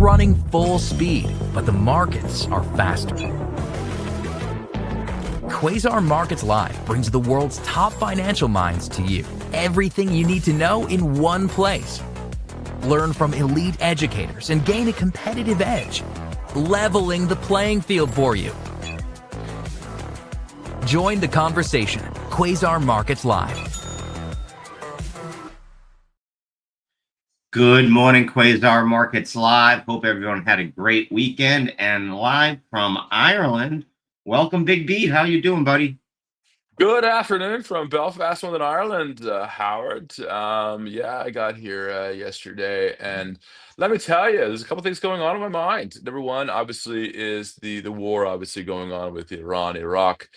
running full speed, but the markets are faster. Quasar Markets Live brings the world's top financial minds to you. Everything you need to know in one place. Learn from elite educators and gain a competitive edge, leveling the playing field for you. Join the conversation. Quasar Markets Live. Good morning, Quasar Markets Live. Hope everyone had a great weekend. And live from Ireland, welcome, BigBeat. How you doing, buddy? Good afternoon from Belfast, Northern Ireland, Howard. Yeah, I got here yesterday, and let me tell you, there's a couple things going on in my mind. Number one, obviously, is the war obviously going on with the Iran-Iraq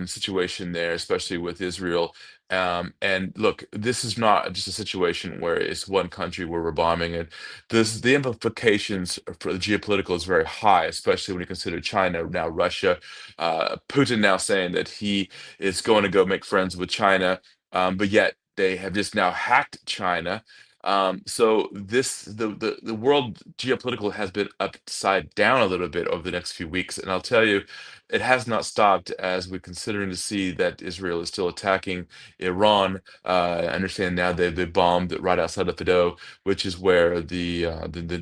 situation there, especially with Israel. And look, this is not just a situation where it's one country where we're bombing it. The implications for the geopolitical is very high, especially when you consider China, now Russia, Putin now saying that he is going to go make friends with China, but yet they have just now hacked China. So the world geopolitical has been upside down a little bit over the next few weeks, and I'll tell you, it has not stopped as we're considering to see that Israel is still attacking Iran. I understand now they bombed right outside of Fado, which is where the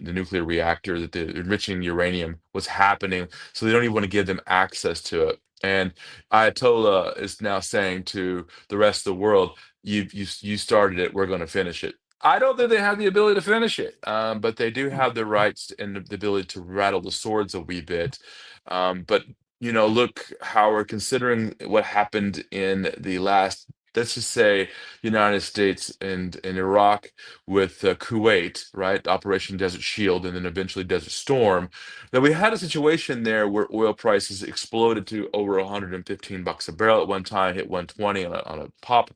nuclear reactor that the enriching uranium was happening. So they don't even want to give them access to it. And Ayatollah is now saying to the rest of the world, you started it, we're going to finish it. I don't think they have the ability to finish it, but they do have the rights and the ability to rattle the swords a wee bit. But look, how we're considering what happened in the last, let's just say, United States and Iraq with Kuwait, right? Operation Desert Shield, and then eventually Desert Storm. Now we had a situation there where oil prices exploded to over 115 bucks a barrel at one time, hit 120 on a pop.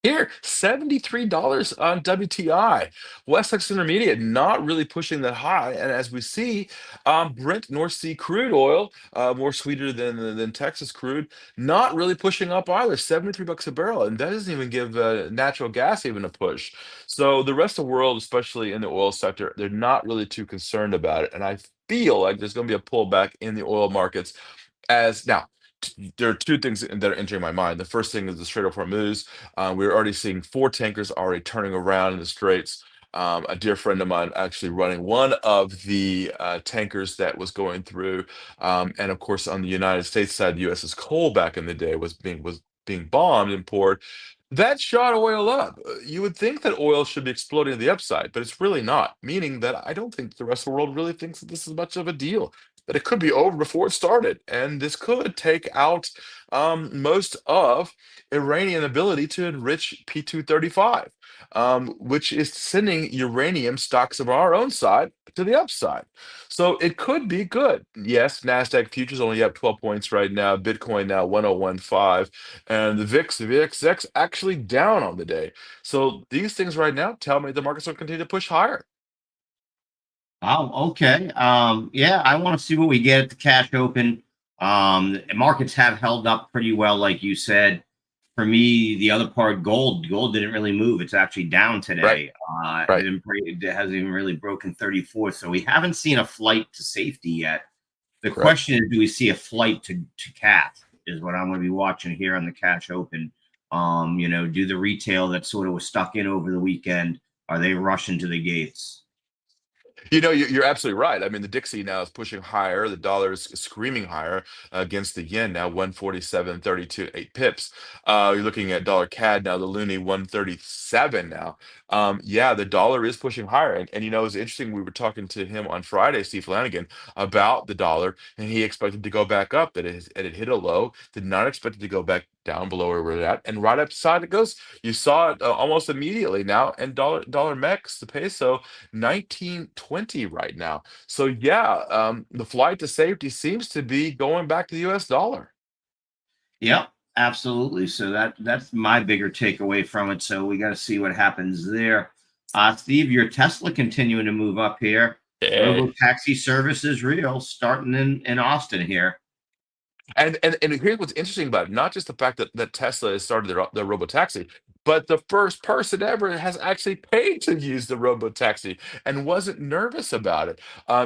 Here, $73 on WTI. West Texas Intermediate not really pushing that high. And as we see, Brent North Sea crude oil, more sweeter than Texas crude, not really pushing up either. 73 bucks a barrel. And that doesn't even give natural gas even a push. So the rest of the world, especially in the oil sector, they're not really too concerned about it. And I feel like there's going to be a pullback in the oil markets as now. There are two things that are entering my mind. The first thing is the Strait of Hormuz. We're already seeing four tankers already turning around in the straits. A dear friend of mine actually running one of the tankers that was going through, and of course on the United States side, the USS Cole back in the day was being bombed and poured. That shot oil up. You would think that oil should be exploding to the upside, but it's really not. Meaning that I don't think the rest of the world really thinks that this is much of a deal. That it could be over before it started, and this could take out most of Iranian ability to enrich P235, which is sending uranium stocks of our own side to the upside. So it could be good. Yes, NASDAQ futures only up 12 points right now. Bitcoin now 1015, and the VIX actually down on the day. So these things right now tell me the markets will continue to push higher. Oh, okay. Yeah, I want to see what we get at the cash open. Markets have held up pretty well, like you said. For me, the other part, gold didn't really move. It's actually down Right, today. right. It hasn't even really broken 34. So we haven't seen a flight to safety yet. The Correct. question is, do we see a flight to cash is what I'm going to be watching here on the cash open. Do the retail that sort of was stuck in over the weekend, are they rushing to the gates? You're absolutely right. I mean, the Dixie now is pushing higher. The dollar is screaming higher against the yen now, 147.32, 8 pips. You're looking at dollar CAD now, the loonie 137 now. Yeah, the dollar is pushing higher. And it's interesting. We were talking to him on Friday, Steve Flanagan, about the dollar, and he expected to go back up. It hit a low, did not expect it to go back down below where we're at, and right upside it goes. You saw it almost immediately now, and dollar mex, the peso, 1920 right now. So yeah, the flight to safety seems to be going back to the US dollar. Yep, absolutely. So that's my bigger takeaway from it. So we got to see what happens there. Steve, your Tesla continuing to move up here. Yeah. Robo taxi service is real, starting in Austin here. And here's what's interesting about it, not just the fact that Tesla has started their robo taxi. but the first person ever has actually paid to use the robo taxi and wasn't nervous about it.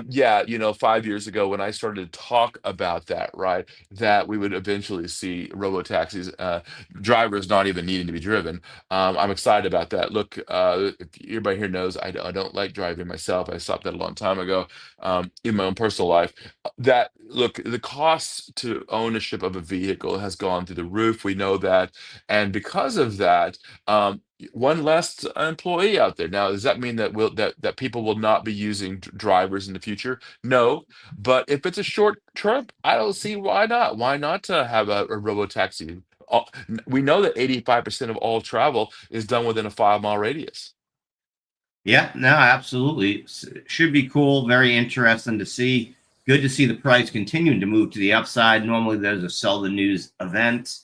Yeah, 5 years ago when I started to talk about that, right, that we would eventually see robo taxis, drivers not even needing to be driven. I'm excited about that. Look, if everybody here knows I don't like driving myself. I stopped that a long time ago, in my own personal life. That look, the cost to ownership of a vehicle has gone through the roof. We know that, and because of that, one less employee out there. Now, does that mean that that people will not be using drivers in the future? No, but if it's a short trip, I don't see why not. Why not to have a robo taxi? We know that 85% of all travel is done within a 5 mile radius. Yeah, no, absolutely. Should be cool. Very interesting to see. Good to see the price continuing to move to the upside. Normally, there's a sell the news event.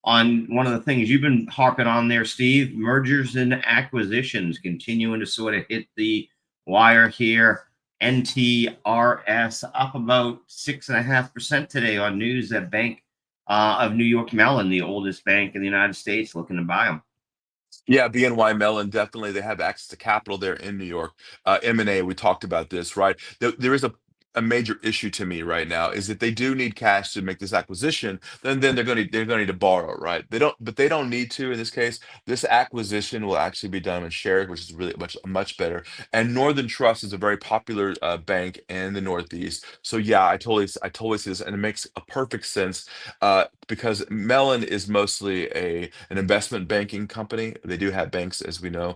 On one of the things you've been harping on there, Steve, mergers and acquisitions continuing to sort of hit the wire here. NTRS up about 6.5% today on news that Bank of New York Mellon, the oldest bank in the United States, looking to buy them. Yeah, BNY Mellon, definitely they have access to capital there in New York. M&A, we talked about this, right? There is a major issue to me right now is that they do need cash to make this acquisition, then they're going to need to borrow, right? They don't need to in this case. This acquisition will actually be done in shares, which is really much better. And Northern Trust is a very popular bank in the Northeast. So yeah, I totally see this, and it makes a perfect sense because Mellon is mostly an investment banking company. They do have banks, as we know,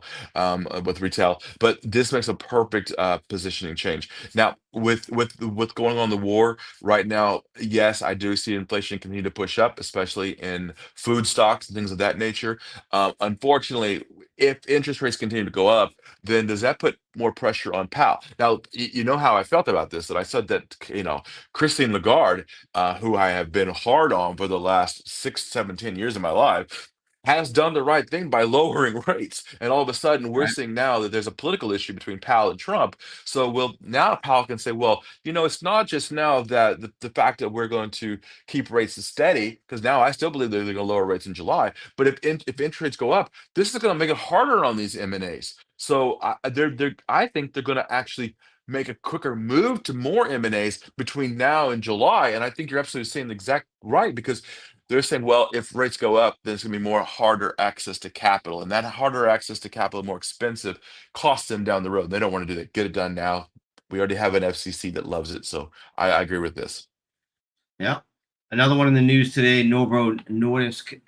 with retail, but this makes a perfect positioning change. Now, with going on the war right now, yes, I do see inflation continue to push up, especially in food stocks and things of that nature. Unfortunately, if interest rates continue to go up, then does that put more pressure on Powell? Now, you know how I felt about this, that I said that, Christine Lagarde, who I have been hard on for the last 6, 7, 10 years of my life, has done the right thing by lowering rates. And all of a sudden, we're Right. seeing now that there's a political issue between Powell and Trump. So now Powell can say, well, it's not just now that the fact that we're going to keep rates steady, because now I still believe they're going to lower rates in July. But if interest rates go up, this is going to make it harder on these M&As. So I think they're going to actually make a quicker move to more M&As between now and July. And I think you're absolutely saying the exact right, because they're saying, well, if rates go up, then it's going to be more harder access to capital. And that harder access to capital, more expensive, costs them down the road. They don't want to do that. Get it done now. We already have an FCC that loves it. So I agree with this. Yeah. Another one in the news today, Novo Nordisk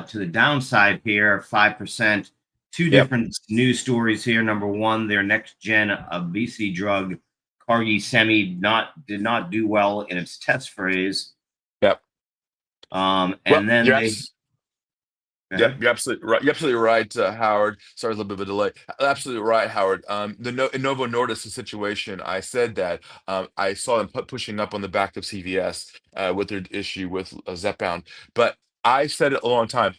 to the downside here, 5%. Two Yep. different news stories here. Number one, their next gen obesity drug, Cargi Semi, did not do well in its test phase. Yep. Well, And then they go Yep, ahead. you're absolutely right. You're absolutely right, Howard. Sorry, a little bit of a delay. Absolutely right, Howard. In Novo Nordisk situation, I said that I saw them pushing up on the back of CVS with their issue with Zepbound, but I said it a long time.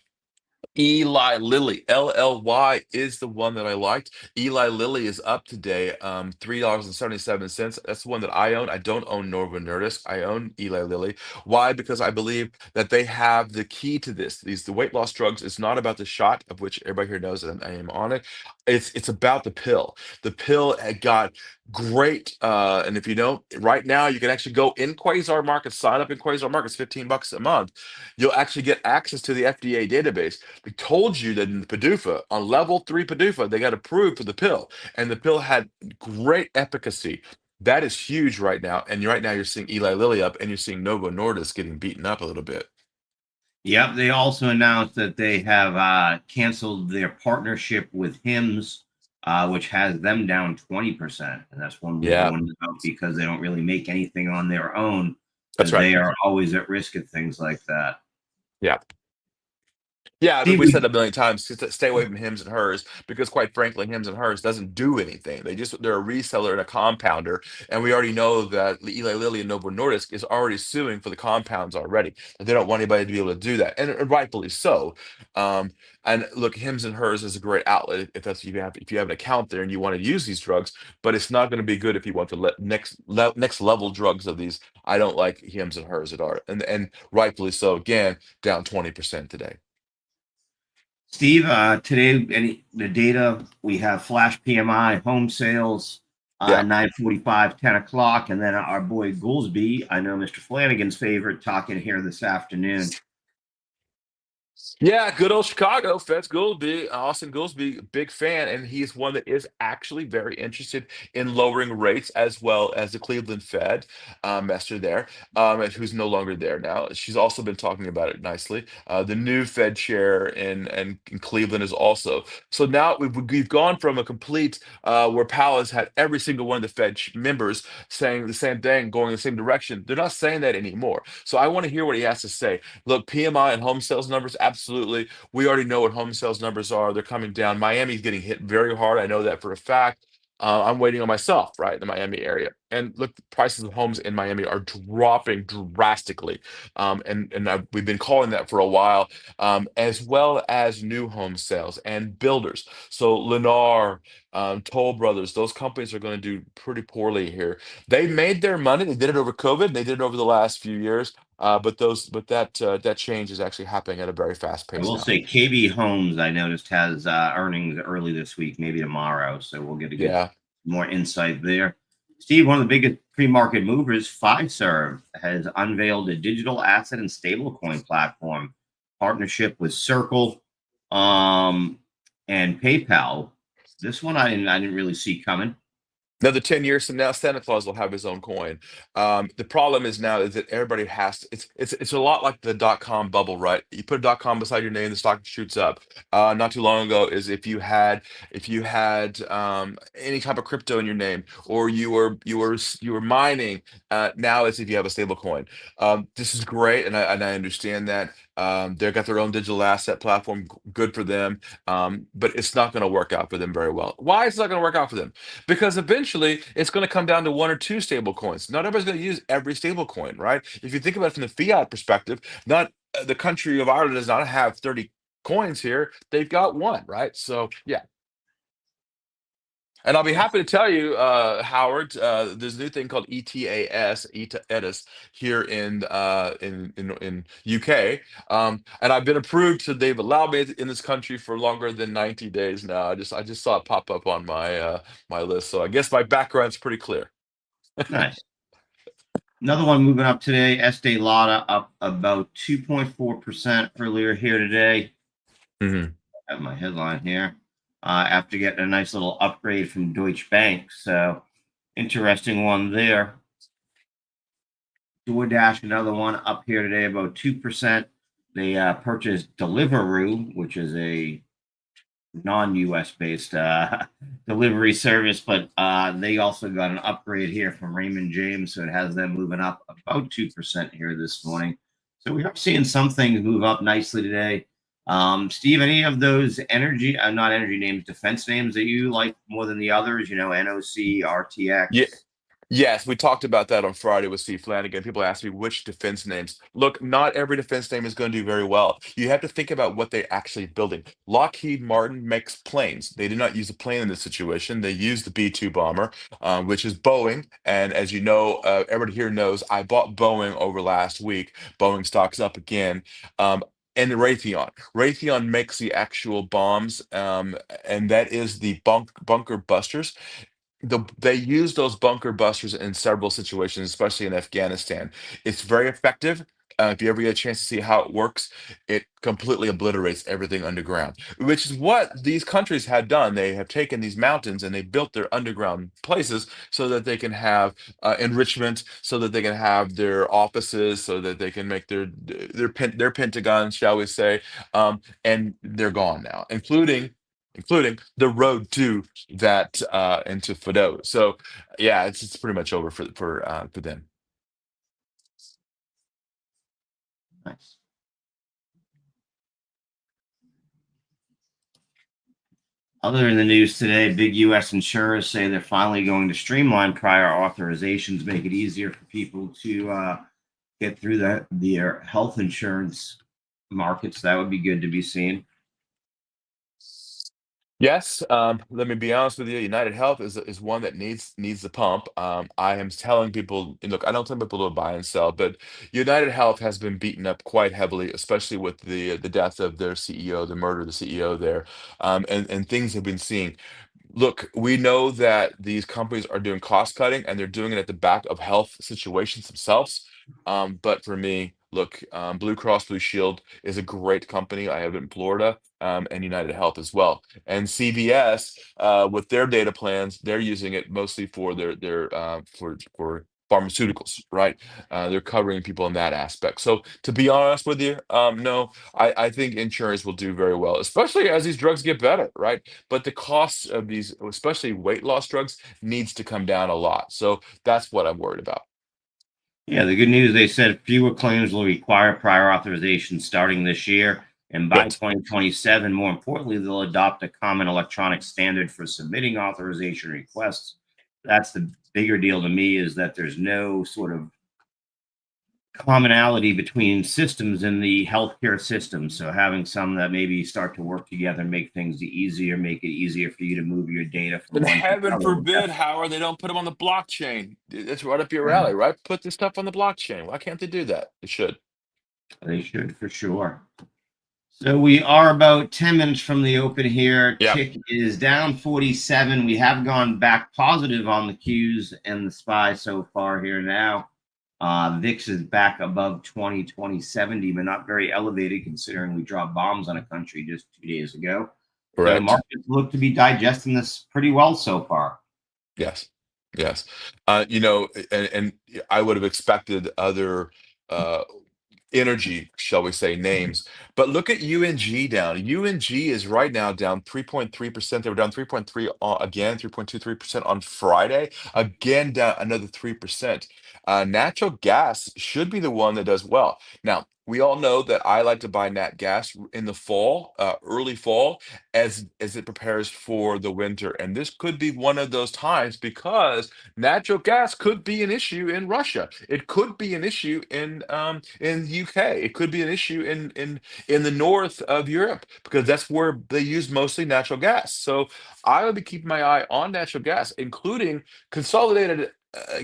Eli Lilly, LLY is the one that I liked. Eli Lilly is up today, $3.77. That's the one that I own. I don't own Novo Nordisk. I own Eli Lilly. Why? Because I believe that they have the key to this. The weight loss drugs is not about the shot, of which everybody here knows that I am on it. It's about the pill. The pill had got great, and if you don't, right now you can actually go in Quasar Markets, sign up in Quasar Markets, $15 a month. You'll actually get access to the FDA database. They told you that in the PDUFA, on level 3 PDUFA, they got approved for the pill, and the pill had great efficacy. That is huge right now. And right now, you're seeing Eli Lilly up, and you're seeing Novo Nordisk getting beaten up a little bit. Yep, they also announced that they have canceled their partnership with Hims, which has them down 20%. And that's one we Yeah, warned about because they don't really make anything on their own, that's as right. they are always at risk of things like that. Yeah. Yeah, I mean, Steve, we said a million times to stay away from Hims and Hers because, quite frankly, Hims and Hers doesn't do anything. They're a reseller and a compounder, and we already know that Eli Lilly and Novo Nordisk is already suing for the compounds already. They don't want anybody to be able to do that, and rightfully so. Um, and look, Hims and Hers is a great outlet if you have an account there and you want to use these drugs, but it's not going to be good if you want to let next level drugs of these. I don't like Hims and Hers at all, and rightfully so. Again, down 20% today. Steve, today the data we have flash PMI, home sales, Yeah. 9:45, 10 o'clock, and then our boy Goolsby, I know Mr. Flanagan's favorite, talking here this afternoon. Yeah, good old Chicago. Feds Goolsby, Austin Goolsby, big fan, and he's one that is actually very interested in lowering rates as well as the Cleveland Fed, Mester there, and who's no longer there now. She's also been talking about it nicely. The new Fed chair in Cleveland is also. So now we've gone from a complete where Powell has had every single one of the Fed members saying the same thing, going in the same direction. They're not saying that anymore. So I want to hear what he has to say. Look, PMI and home sales numbers, absolutely. We already know what home sales numbers are. They're coming down. Miami's getting hit very hard. I know that for a fact. I'm waiting on myself, right, in the Miami area. And look, the prices of homes in Miami are dropping drastically. We've been calling that for a while, as well as new home sales and builders. So Lennar, Toll Brothers, those companies are going to do pretty poorly here. They made their money. They did it over COVID. They did it over the last few years. That change is actually happening at a very fast I pace will now. say KB Homes, I noticed, has earnings early this week, maybe tomorrow. So we'll get to get Yeah. more insight there. Steve, one of the biggest pre-market movers, Fiserv, has unveiled a digital asset and stablecoin platform partnership with Circle and PayPal. This one I didn't really see coming. Another 10 years from now, Santa Claus will have his own coin. The problem is now is that everybody has to, it's a lot like the dot-com bubble, right? You put a dot-com beside your name, the stock shoots up. Not too long ago is if you had any type of crypto in your name, or you were mining, now it's if you have a stable coin. This is great, and I understand that. They've got their own digital asset platform, good for them. But it's not going to work out for them very well. Why is it not going to work out for them? Because eventually it's going to come down to one or two stable coins. Not everybody's going to use every stable coin, right? If you think about it from the fiat perspective, not the country of Ireland does not have 30 coins here. They've got one, right? So yeah. And I'll be happy to tell you, Howard, there's a new thing called ETAS here in UK, and I've been approved. So they've allowed me in this country for longer than 90 days now. I just saw it pop up on my list, so I guess my background's pretty clear. Nice. Another one moving up today, Estee Lauder up about 2.4% earlier here today. Mhm. I have my headline here. After getting a nice little upgrade from Deutsche Bank. So interesting one there. DoorDash, another one up here today, about 2%. They purchased Deliveroo, which is a non-US based delivery service, but they also got an upgrade here from Raymond James, so it has them moving up about 2% here this morning. So we are seeing some things move up nicely today. Steve, any of those energy, not energy names, defense names that you like more than the others? NOC, Yeah. RTX. Yes, we talked about that on Friday with Steve Flanagan. People ask me which defense names. Look, not every defense name is going to do very well. You have to think about what they're actually building. Lockheed Martin makes planes. They did not use a plane in this situation. They used the B-2 bomber, which is Boeing. And as you know, everybody here knows I bought Boeing over last week. Boeing stock's up again. And Raytheon. Raytheon makes the actual bombs, and that is the bunker busters. They use those bunker busters in several situations, especially in Afghanistan. It's very effective. If you ever get a chance to see how it works, it completely obliterates everything underground, which is what these countries had done. They have taken these mountains and they built their underground places so that they can have enrichment, so that they can have their offices, so that they can make their pentagons, shall we say, and they're gone now, including the road to that into Fado. So yeah, it's pretty much over for them. Nice. Other in the news today, big U.S. insurers say they're finally going to streamline prior authorizations, make it easier for people to get through their health insurance markets. That would be good to be seen. Yes, let me be honest with you. United Health is one that needs the pump. I am telling people, and look, I don't tell people to buy and sell, but United Health has been beaten up quite heavily, especially with the death of their CEO, the murder of the CEO there, and things have been seeing. Look, we know that these companies are doing cost cutting and they're doing it at the back of health situations themselves. But for me, look, Blue Cross Blue Shield is a great company. I have it in Florida, and United Health as well. And CVS, with their data plans, they're using it mostly for for pharmaceuticals, right? They're covering people in that aspect. So to be honest with you, no, I think insurance will do very well, especially as these drugs get better, right? But the costs of these, especially weight loss drugs, needs to come down a lot. So that's what I'm worried about. Yeah, the good news, they said fewer claims will require prior authorization starting this year. And by Good. 2027, more importantly, they'll adopt a common electronic standard for submitting authorization requests. That's the bigger deal to me, is that there's no sort of commonality between systems in the healthcare system. So having some that maybe start to work together and make things easier, make it easier for you to move your data from And one to heaven another. forbid, Howard, they don't put them on the blockchain. It's right up your alley, right? Put this stuff on the blockchain. Why can't they do that? They should. They should for sure. So we are about 10 minutes from the open here. Yeah, Tick is down 47. We have gone back positive on the Qs and the SPY so far here now. VIX is back above 2070, but not very elevated considering we dropped bombs on a country just 2 days ago. So correct. markets look to be digesting this pretty well so far. Yes, yes. And I would have expected other uh, energy, shall we say, names. But look at UNG down. UNG is right now down 3.3%. They were down 3.3 again, 3.23% on Friday. Again, down another 3%. Natural gas should be the one that does well. Now, we all know that I like to buy nat gas in the fall, early fall, as it prepares for the winter. And this could be one of those times because natural gas could be an issue in Russia. It could be an issue in UK. It could be an issue in the north of Europe because that's where they use mostly natural gas. So I would be keeping my eye on natural gas, including Consolidated.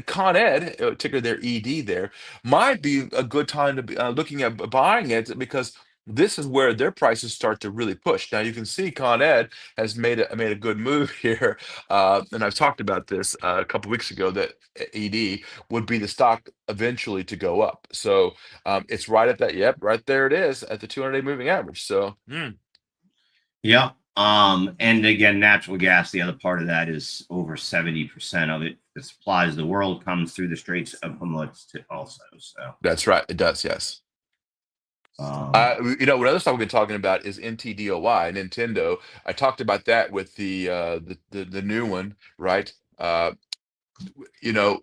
Con Ed, ticker their ED there, might be a good time to be looking at buying it because this is where their prices start to really push. Now you can see Con Ed has made a good move here, and I've talked about this a couple weeks ago that ED would be the stock eventually to go up. So it's right at that. Yep, right there it is at the 200-day moving average. So Yeah. And again, natural gas, the other part of that is over 70% of it. The supplies of the world comes through the Straits of Hormuz also. So that's right. It does. Yes. um, What other stuff we've been talking about is NTDOY, Nintendo. I talked about that with the new one, right? You know,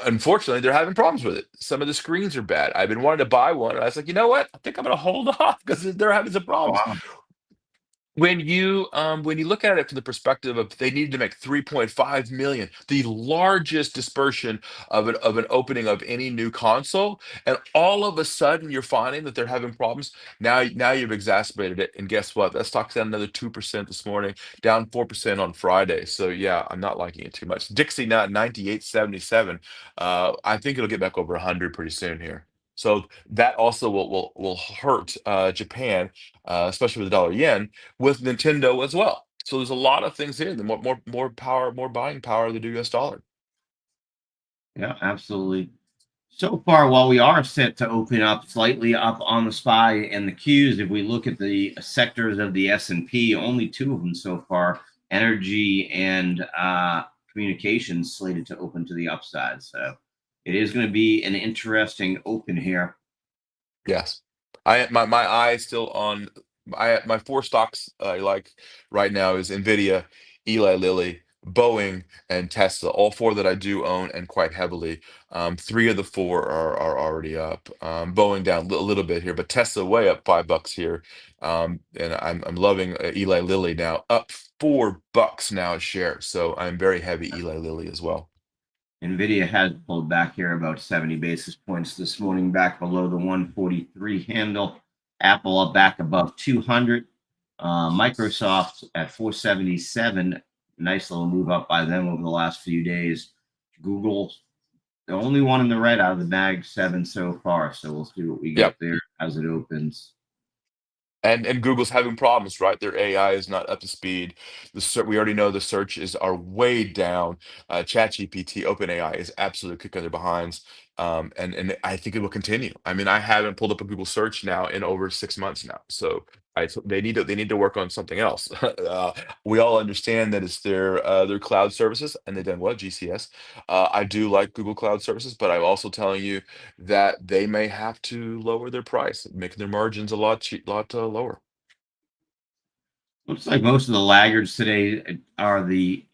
Unfortunately, they're having problems with it. Some of the screens are bad. I've been wanting to buy one. I was like, you know what? I think I'm going to hold off because they're having some problems. wow. When you look at it from the perspective of they needed to make 3.5 million, the largest dispersion of an opening of any new console, and all of a sudden you're finding that they're having problems. Now you've exacerbated it, and guess what? That stock's down another 2% this morning, down 4% on Friday. So yeah, I'm not liking it too much. Dixie now at 98.77. I think it'll get back over 100 pretty soon here. So that also will hurt Japan, especially with the dollar yen with Nintendo as well. So there's a lot of things here. The more power, more buying power of the US dollar. Yeah, absolutely. So far, while we are set to open up slightly up on the SPY and the Qs, if we look at the sectors of the S&P, only two of them so far, energy and communications, slated to open to the upside. So it is going to be an interesting open here. Yes. My eye is still on my four stocks I like right now is Nvidia, Eli Lilly, Boeing, and Tesla. All four that I do own and quite heavily. Three of the four are already up. Boeing down a little bit here, but Tesla way up $5 here. And I'm loving Eli Lilly now, up $4 now a share. So I'm very heavy Eli Lilly as well. Nvidia has pulled back here about 70 basis points this morning, back below the 143 handle. Apple up back above 200. Microsoft at 477. Nice little move up by them over the last few days. Google, the only one in the red out of the Mag 7 so far. So we'll see what we Yep. get there as it opens. And Google's having problems, right? Their AI is not up to speed. We already know the searches are way down. ChatGPT, OpenAI is absolutely kicking their behinds, and I think it will continue. I mean, I haven't pulled up a Google search now in over 6 months now, so they need to work on something else. We all understand that it's their cloud services, and they've done what GCS. I do like Google Cloud Services, but I'm also telling you that they may have to lower their price, making their margins a lot lower. Looks like most of the laggards today are the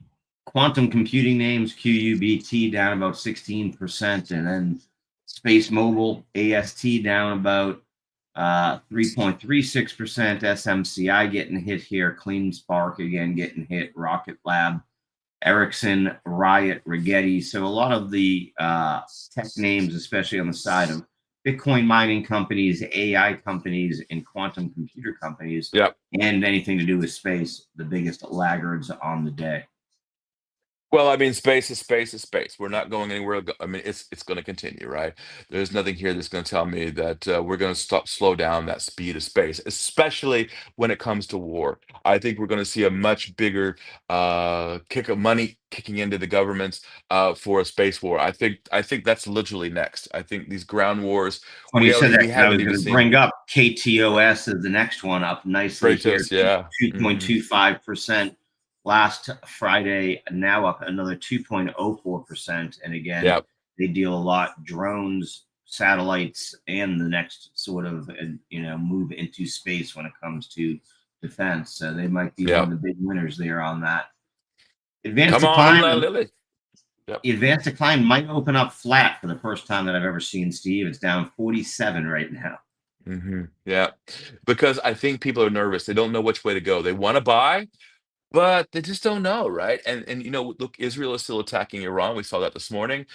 quantum computing names, QUBT down about 16%, and then Space Mobile, AST down about 3.36%, SMCI getting hit here, Clean Spark again getting hit, Rocket Lab, Ericsson, Riot, Rigetti. So a lot of the tech names, especially on the side of Bitcoin mining companies, AI companies, and quantum computer companies, Yep. and anything to do with space, the biggest laggards on the day. Well, I mean, space is space is space. We're not going anywhere. I mean, it's going to continue, right? There's nothing here that's going to tell me that we're going to slow down that speed of space, especially when it comes to war. I think we're going to see a much bigger kick of money kicking into the governments for a space war. I think that's literally next. I think these ground wars When you said that, we 'cause I haven't was even going to seen bring up KTOS as the next one up nicely here, Kratos. Yeah. 2.25% last Friday, now up another 2.04%. And again, Yeah. they deal a lot drones, satellites, and the next sort of move into space when it comes to defense. So they might be one Yeah. of the big winners there on that. Advanced Come on, decline. Lily. Yep. Advanced decline might open up flat for the first time that I've ever seen, Steve. It's down 47 right now. Yeah, because I think people are nervous. They don't know which way to go. They want to buy, but they just don't know, right? And look, Israel is still attacking Iran. We saw that this morning.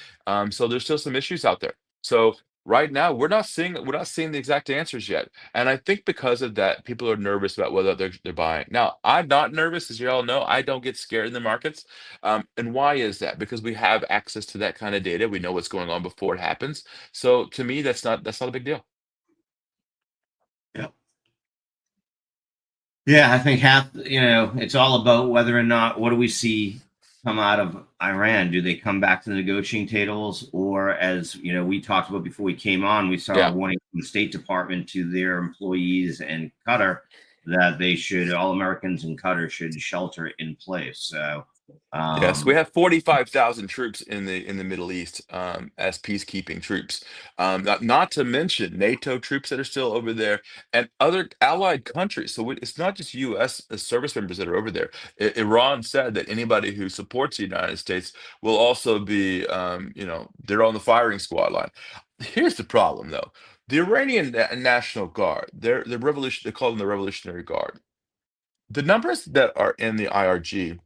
So there's still some issues out there. So right now, we're not seeing the exact answers yet. And I think because of that, people are nervous about whether they're buying. Now, I'm not nervous, as you all know. I don't get scared in the markets. And why is that? Because we have access to that kind of data. We know what's going on before it happens. So to me, that's not a big deal. Yeah. Yeah, I think it's all about whether or not what do we see come out of Iran? Do they come back to the negotiating tables, or as we talked about before we came on, we saw a Yeah. warning from the State Department to their employees in Qatar that all Americans in Qatar should shelter in place. So, Yes, we um, have 45,000 troops in the Middle East as peacekeeping troops. Not to mention NATO troops that are still over there and other allied countries. So it's not just U.S. Service members that are over there. Iran said that anybody who supports the United States will also be, they're on the firing squad line. Here's the problem, though. The Iranian National Guard, the revolution, they call them the Revolutionary Guard. The numbers that are in the IRG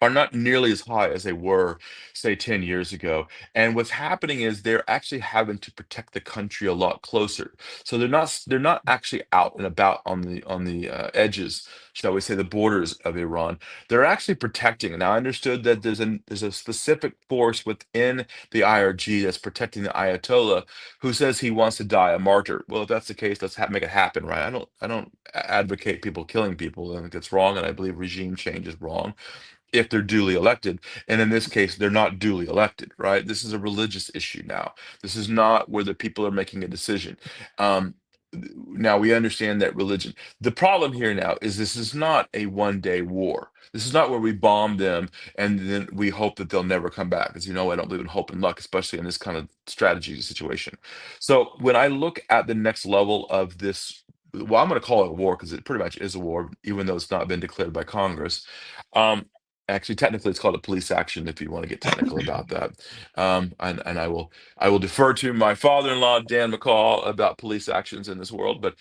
are not nearly as high as they were, say, 10 years ago. And what's happening is they're actually having to protect the country a lot closer. So they're not actually out and about on the edges, shall we say, the borders of Iran. They're actually protecting. Now, I understood that there's a specific force within the IRG that's protecting the Ayatollah, who says he wants to die a martyr. Well, if that's the case, let's make it happen, right? I don't advocate people killing people. I think that's wrong, and I believe regime change is wrong if they're duly elected. And in this case, they're not duly elected, right? This is a religious issue now. This is not where the people are making a decision. Um, Now we understand that religion. The problem here now is this is not a one-day war. This is not where we bomb them and then we hope that they'll never come back. As you know, I don't believe in hope and luck, especially in this kind of strategy situation. So when I look at the next level of this, well, I'm going to call it a war because it pretty much is a war, even though it's not been declared by Congress. Um, Actually, technically, it's called a police action if you want to get technical about that. And I will defer to my father-in-law, Dan McCall, about police actions in this world. But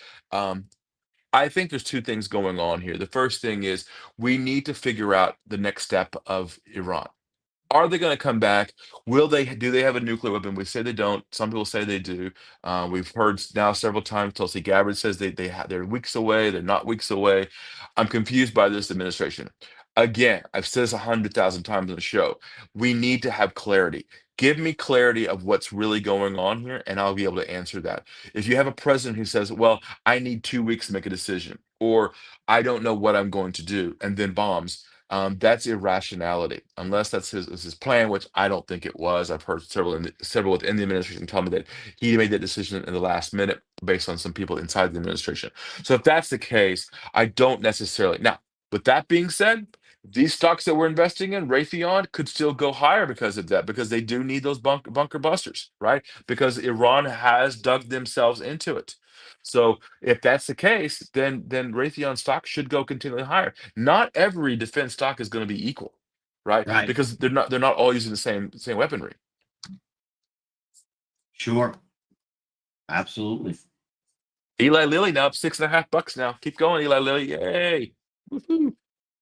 I think there's two things going on here. The first thing is we need to figure out the next step of Iran. Are they going to come back? Will they? Do they have a nuclear weapon? We say they don't. Some people say they do. We've heard now several times. Tulsi Gabbard says they're weeks away. They're not weeks away. I'm confused by this administration. Again, I've said this 100,000 times on the show. We need to have clarity. Give me clarity of what's really going on here, and I'll be able to answer that. If you have a president who says, "Well, I need 2 weeks to make a decision," or "I don't know what I'm going to do," and then bombs, that's irrationality, unless that's his plan, which I don't think it was. I've heard several within the administration tell me that he made that decision in the last minute based on some people inside the administration. So if that's the case, I don't necessarily. Now, with that being said, these stocks that we're investing in, Raytheon, could still go higher because of that, because they do need those bunker busters, right? Because Iran has dug themselves into it. So if that's the case, then Raytheon stock should go continually higher. Not every defense stock is going to be equal, right? Right. Because they're not all using the same weaponry. Sure. Absolutely. Eli Lilly now up $6.50 now. Keep going, Eli Lilly. Yay. Woohoo.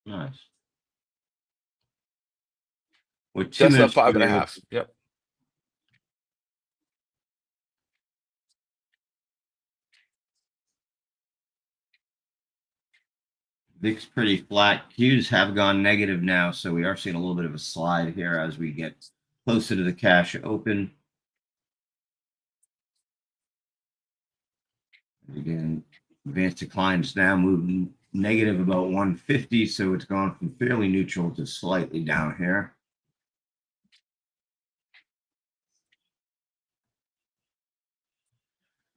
Nice. With 2 Tesla up minutes five and a remaining, half. Yep. VIX pretty flat. Qs have gone negative now, so we are seeing a little bit of a slide here as we get closer to the cash open. Again, advanced declines now moving negative about 150, so it's gone from fairly neutral to slightly down here.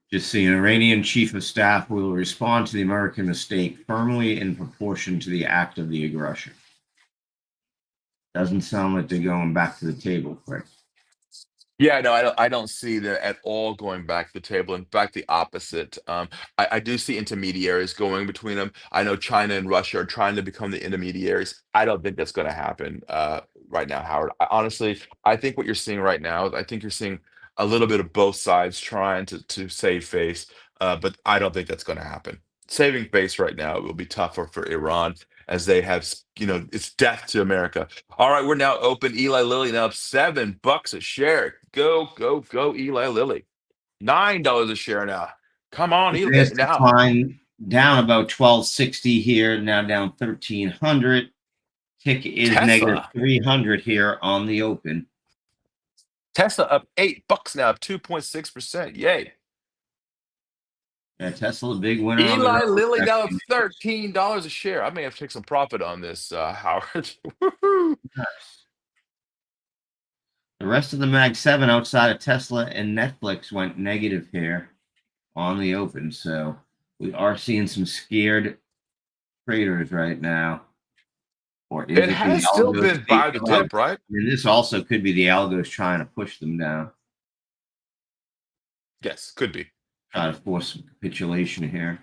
Just the Iranian chief of staff will respond to the American mistake firmly in proportion to the act of the aggression. Doesn't sound like they're going back to the table, Chris. Yeah, no, I don't see that at all going back to the table. In fact, the opposite. I do see intermediaries going between them. I know China and Russia are trying to become the intermediaries. I don't think that's going to happen right now, Howard. Honestly, I think what you're seeing right now, I think you're seeing a little bit of both sides trying to save face, but I don't think that's going to happen. Saving face right now, it will be tougher for Iran as they have, it's death to America. All right, we're now open. Eli Lilly now up $7 a share. Go, go, go, Eli Lilly. $9 a share now. Come on, Eli. Advanced Now. decline down about 1260 here, now down 1300. Tick is negative Tesla. 300 here on the open. Tesla up $8 now, up 2.6%. Yay. Yeah, Tesla, a big winner on the Eli road. Lilly now up $13 a share. I may have to take some profit on this, Howard. Woohoo. The rest of the Mag 7 outside of Tesla and Netflix went negative here on the open. So we are seeing some scared traders right now. Or is It it the has still algos? been buy the dip, right? And this also could be the algos trying to push them down. Yes, could be. Try to force some capitulation here.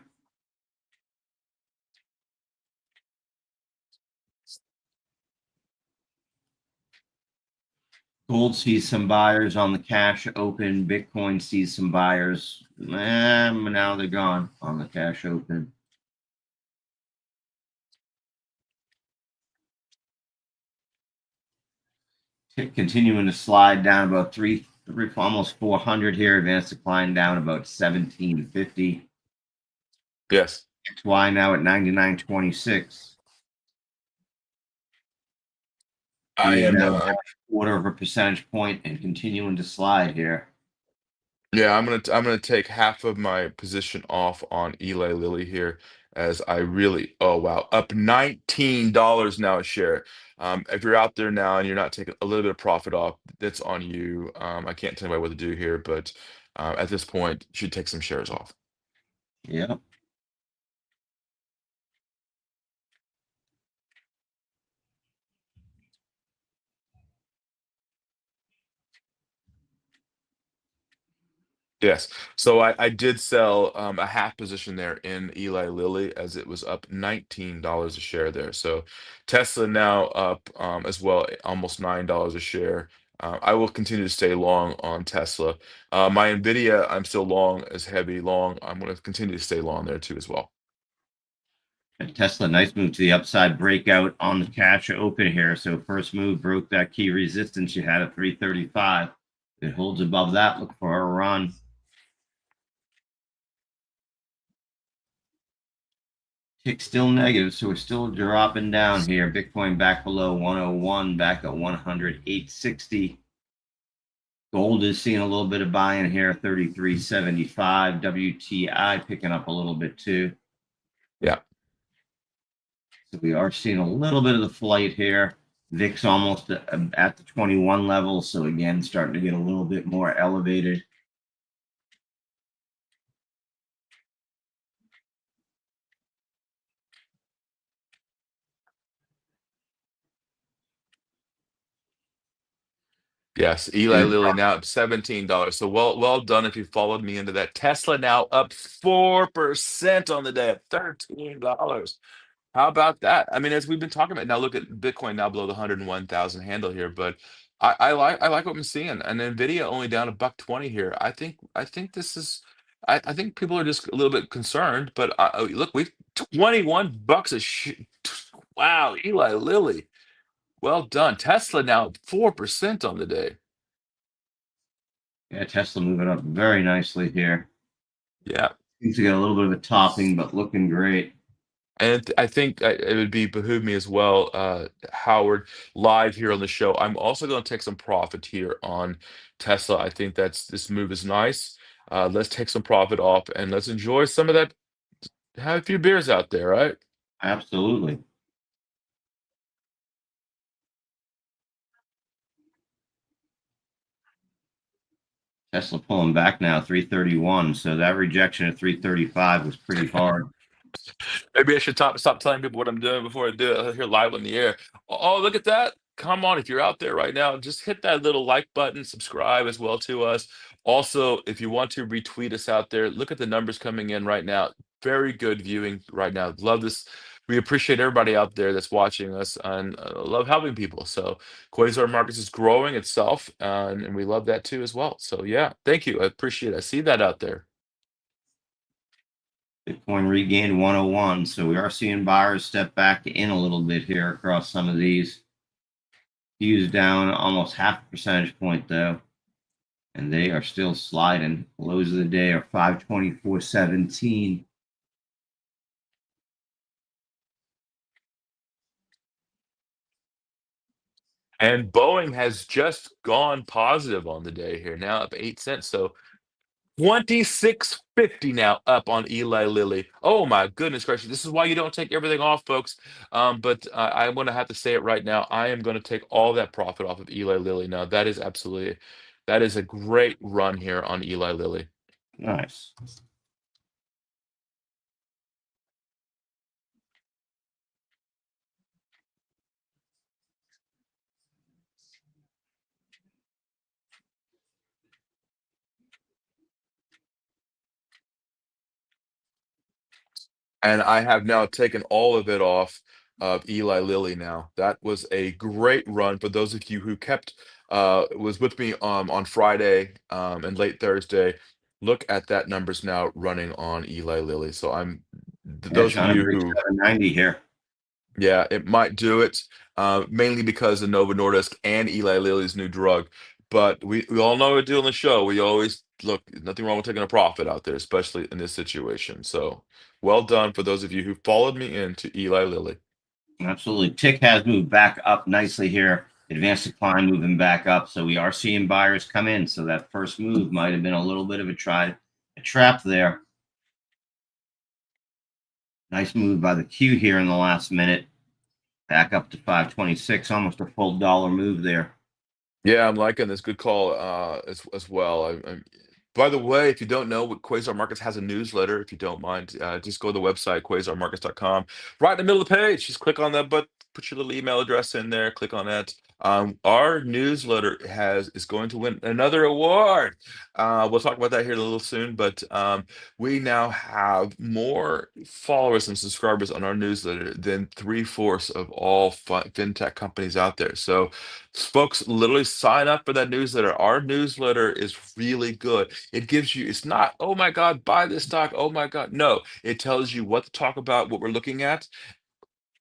Gold sees some buyers on the cash open. Bitcoin sees some buyers. Now they're gone on the cash open. Continuing to slide down about three almost 400 here. Advanced decline down about 1750. Yes. XY now at 99.26. I Is am. now down a quarter of a percentage point and continuing to slide here. Yeah, I'm gonna take half of my position off on Eli Lilly here, as I really, oh wow, up $19 now a share. If you're out there now and you're not taking a little bit of profit off, that's on you. I can't tell anybody what to do here, but at this point, you should take some shares off. Yep. Yes. So I did sell a half position there in Eli Lilly as it was up $19 a share there. So Tesla now up as well, almost $9 a share. I will continue to stay long on Tesla. My Nvidia, I'm still long as heavy long. I'm going to continue to stay long there too as well. And Tesla, nice move to the upside, breakout on the cash open here. So first move broke that key resistance you had at 335. If it holds above that, look for a run. Tick still negative, so we're still dropping down here. Bitcoin back below 101, back at 108.60. Gold is seeing a little bit of buying here, 33.75. WTI picking up a little bit too. Yeah. So we are seeing a little bit of the flight here. VIX almost at the 21 level. So again, starting to get a little bit more elevated. Yes, Eli Lilly now up $17. So well done if you followed me into that. Tesla now up 4% on the day at $13. How about that? I mean, as we've been talking about, now look at Bitcoin now below the 101,000 handle here, but I like what I'm seeing. And Nvidia only down $1.20 here. I think this is I think people are just a little bit concerned, but look, we $21 a wow, Eli Lilly. Well done. Tesla now at 4% on the day. Yeah, Tesla moving up very nicely here. Yeah. Seems to get a little bit of a topping, but looking great. And I think it would behoove me as well, Howard, live here on the show. I'm also going to take some profit here on Tesla. I think this move is nice. Let's take some profit off and let's enjoy some of that. Have a few beers out there, right? Absolutely. Tesla pulling back now, 331. So that rejection at 335 was pretty hard. Maybe I should stop telling people what I'm doing before I do it here live on the air. Oh, look at that. Come on, if you're out there right now, just hit that little like button, subscribe as well to us. Also, if you want to retweet us out there, look at the numbers coming in right now. Very good viewing right now. Love this. We appreciate everybody out there that's watching us and love helping people. So Quasar Markets is growing itself, and we love that too as well. So yeah, thank you. I appreciate it. I see that out there. Bitcoin regained 101. So we are seeing buyers step back in a little bit here across some of these. Fuse down almost half a percentage point though. And they are still sliding. Lows of the day are 524.17. And Boeing has just gone positive on the day here, now up 8 cents. So 26.50 now up on Eli Lilly. Oh my goodness gracious. This is why you don't take everything off, folks. But I'm going to have to say it right now. I am going to take all that profit off of Eli Lilly now. That is a great run here on Eli Lilly. Nice. And I have now taken all of it off of Eli Lilly now. That was a great run for those of you who was with me on Friday and late Thursday. Look at that numbers now running on Eli Lilly. So Yeah, those of trying to you break who, 790 here. yeah, it might do it, mainly because of Novo Nordisk and Eli Lilly's new drug. But we all know what we do on the show. We always look, nothing wrong with taking a profit out there, especially in this situation. So well done for those of you who followed me into Eli Lilly. Absolutely. Tick has moved back up nicely here. Advanced decline moving back up. So we are seeing buyers come in. So that first move might have been a little bit of a trap there. Nice move by the Q here in the last minute. Back up to 526, almost a full dollar move there. Yeah, I'm liking this. Good call as well. By the way, if you don't know, Quasar Markets has a newsletter. If you don't mind, just go to the website, quasarmarkets.com. Right in the middle of the page, just click on that put your little email address in there, click on that. Our newsletter is going to win another award. We'll talk about that here a little soon, but we now have more followers and subscribers on our newsletter than 3/4 of all fintech companies out there. So folks, literally sign up for that newsletter. Our newsletter is really good. It gives you, it's not, oh my God, buy this stock. Oh my God. No, it tells you what to talk about, what we're looking at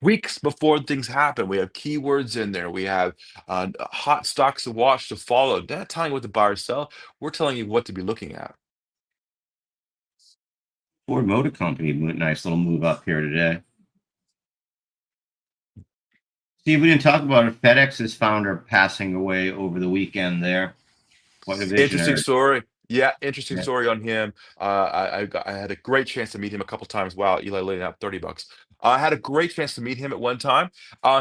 weeks before things happen. We have keywords in there. We have hot stocks to watch, to follow. Not telling you what to buy or sell. We're telling you what to be looking at. Ford Motor Company, nice little move up here today. See, we didn't talk about it. FedEx's founder passing away over the weekend. What a visionary. Interesting story. Yeah, interesting Yeah. story on him. I had a great chance to meet him a couple times. Wow, Eli Lilly up $30. I had a great chance to meet him at one time.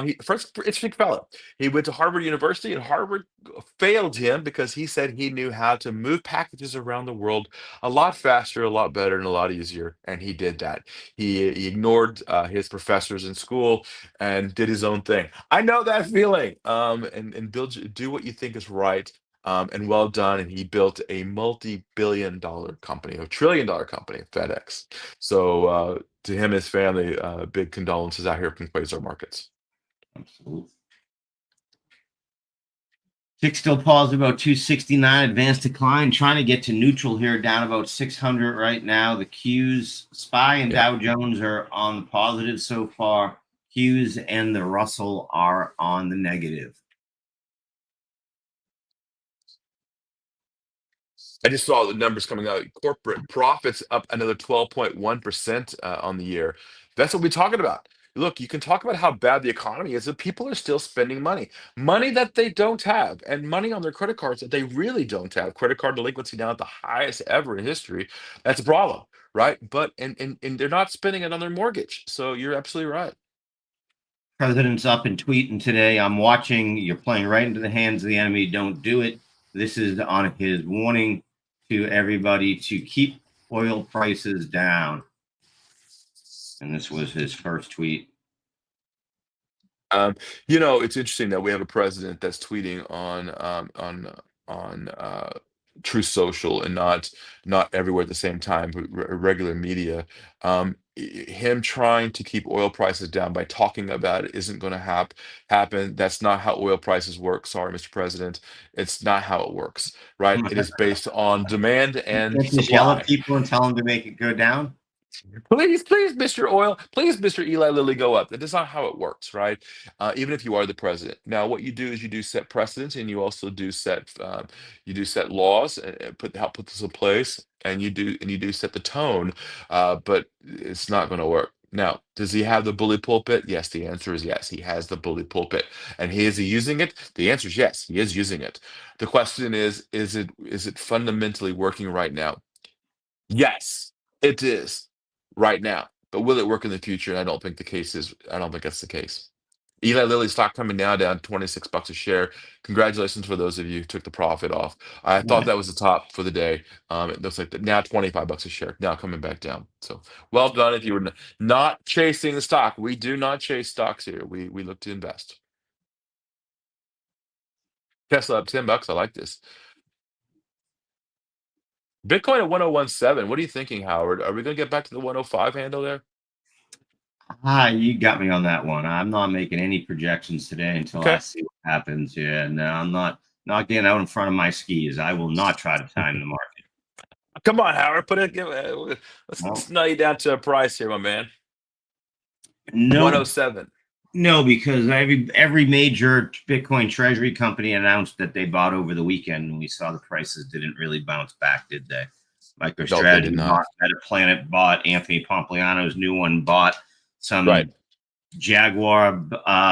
He first interesting fellow. He went to Harvard University, and Harvard failed him because he said he knew how to move packages around the world a lot faster, a lot better, and a lot easier. And he did that. He ignored his professors in school and did his own thing. I know that feeling. And do what you think is right. And well done. And he built a multi-billion-dollar company, a trillion-dollar company, FedEx. So to him and his family, big condolences out here from Quasar Markets. Absolutely. Tick still paused about 269, advanced decline, trying to get to neutral here, down about 600 right now. The Qs, SPY and Dow Jones are on the positive so far. Qs and the Russell are on the negative. I just saw the numbers coming out. Corporate profits up another 12.1% on the year. That's what we're talking about. Look, you can talk about how bad the economy is, but people are still spending money that they don't have, and money on their credit cards that they really don't have. Credit card delinquency now at the highest ever in history. That's a problem, right? But and they're not spending it on their mortgage. So you're absolutely right. President's up and tweeting today. I'm watching. You're playing right into the hands of the enemy. Don't do it. This is on his warning to everybody to keep oil prices down. And this was his first tweet. It's interesting that we have a president that's tweeting on True Social and not everywhere at the same time, but regular media. Him trying to keep oil prices down by talking about it isn't going to happen. That's not how oil prices work. Sorry, Mr. President, it's not how it works. Right? It is based on demand and Just yell supply. at people and tell them to make it go down. Please, Mr. Oil, please, Mr. Eli Lilly, go up. That is not how it works, right? Even if you are the president. Now, what you do is you do set precedents, and you also do set laws and help put this in place, and you do set the tone. But it's not going to work. Now, does he have the bully pulpit? Yes, the answer is yes. He has the bully pulpit, and is he using it? The answer is yes. He is using it. The question is it fundamentally working right now? Yes, it is right now. But will it work in the future? And I don't think that's the case. Eli Lilly stock coming down 26 bucks a share. Congratulations for those of you who took the profit off. I thought that was the top for the day. It looks like now 25 bucks a share, now coming back down. So well done if you were not chasing the stock. We do not chase stocks here. We look to invest. Tesla up 10 bucks. I like this. Bitcoin at 1017. What are you thinking, Howard? Are we going to get back to the 105 handle there? You got me on that one. I'm not making any projections today until I see what happens. Yeah, no, I'm not getting out in front of my skis. I will not try to time the market. Come on, Howard. Let's nail you down to a price here, my man. No, 107. No, because every major Bitcoin treasury company announced that they bought over the weekend, and we saw the prices didn't really bounce back, did they? MicroStrategy bought, Metaplanet bought, Anthony Pompliano's new one bought, some Jaguar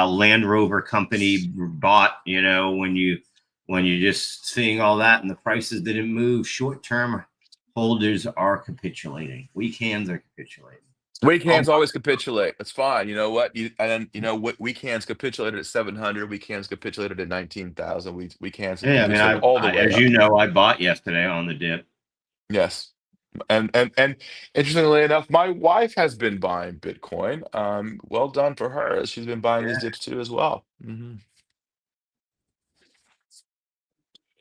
Land Rover company bought. When you're just seeing all that and the prices didn't move, short-term holders are capitulating. Weak hands are capitulating. Weak hands always capitulate. That's fine. You know what? Weak hands capitulated at 700. Weak hands capitulated at 19,000. Weak hands. Yeah, all the way. As you know, I bought yesterday on the dip. Yes. And interestingly enough, my wife has been buying Bitcoin. Well done for her. She's been buying these dips too as well.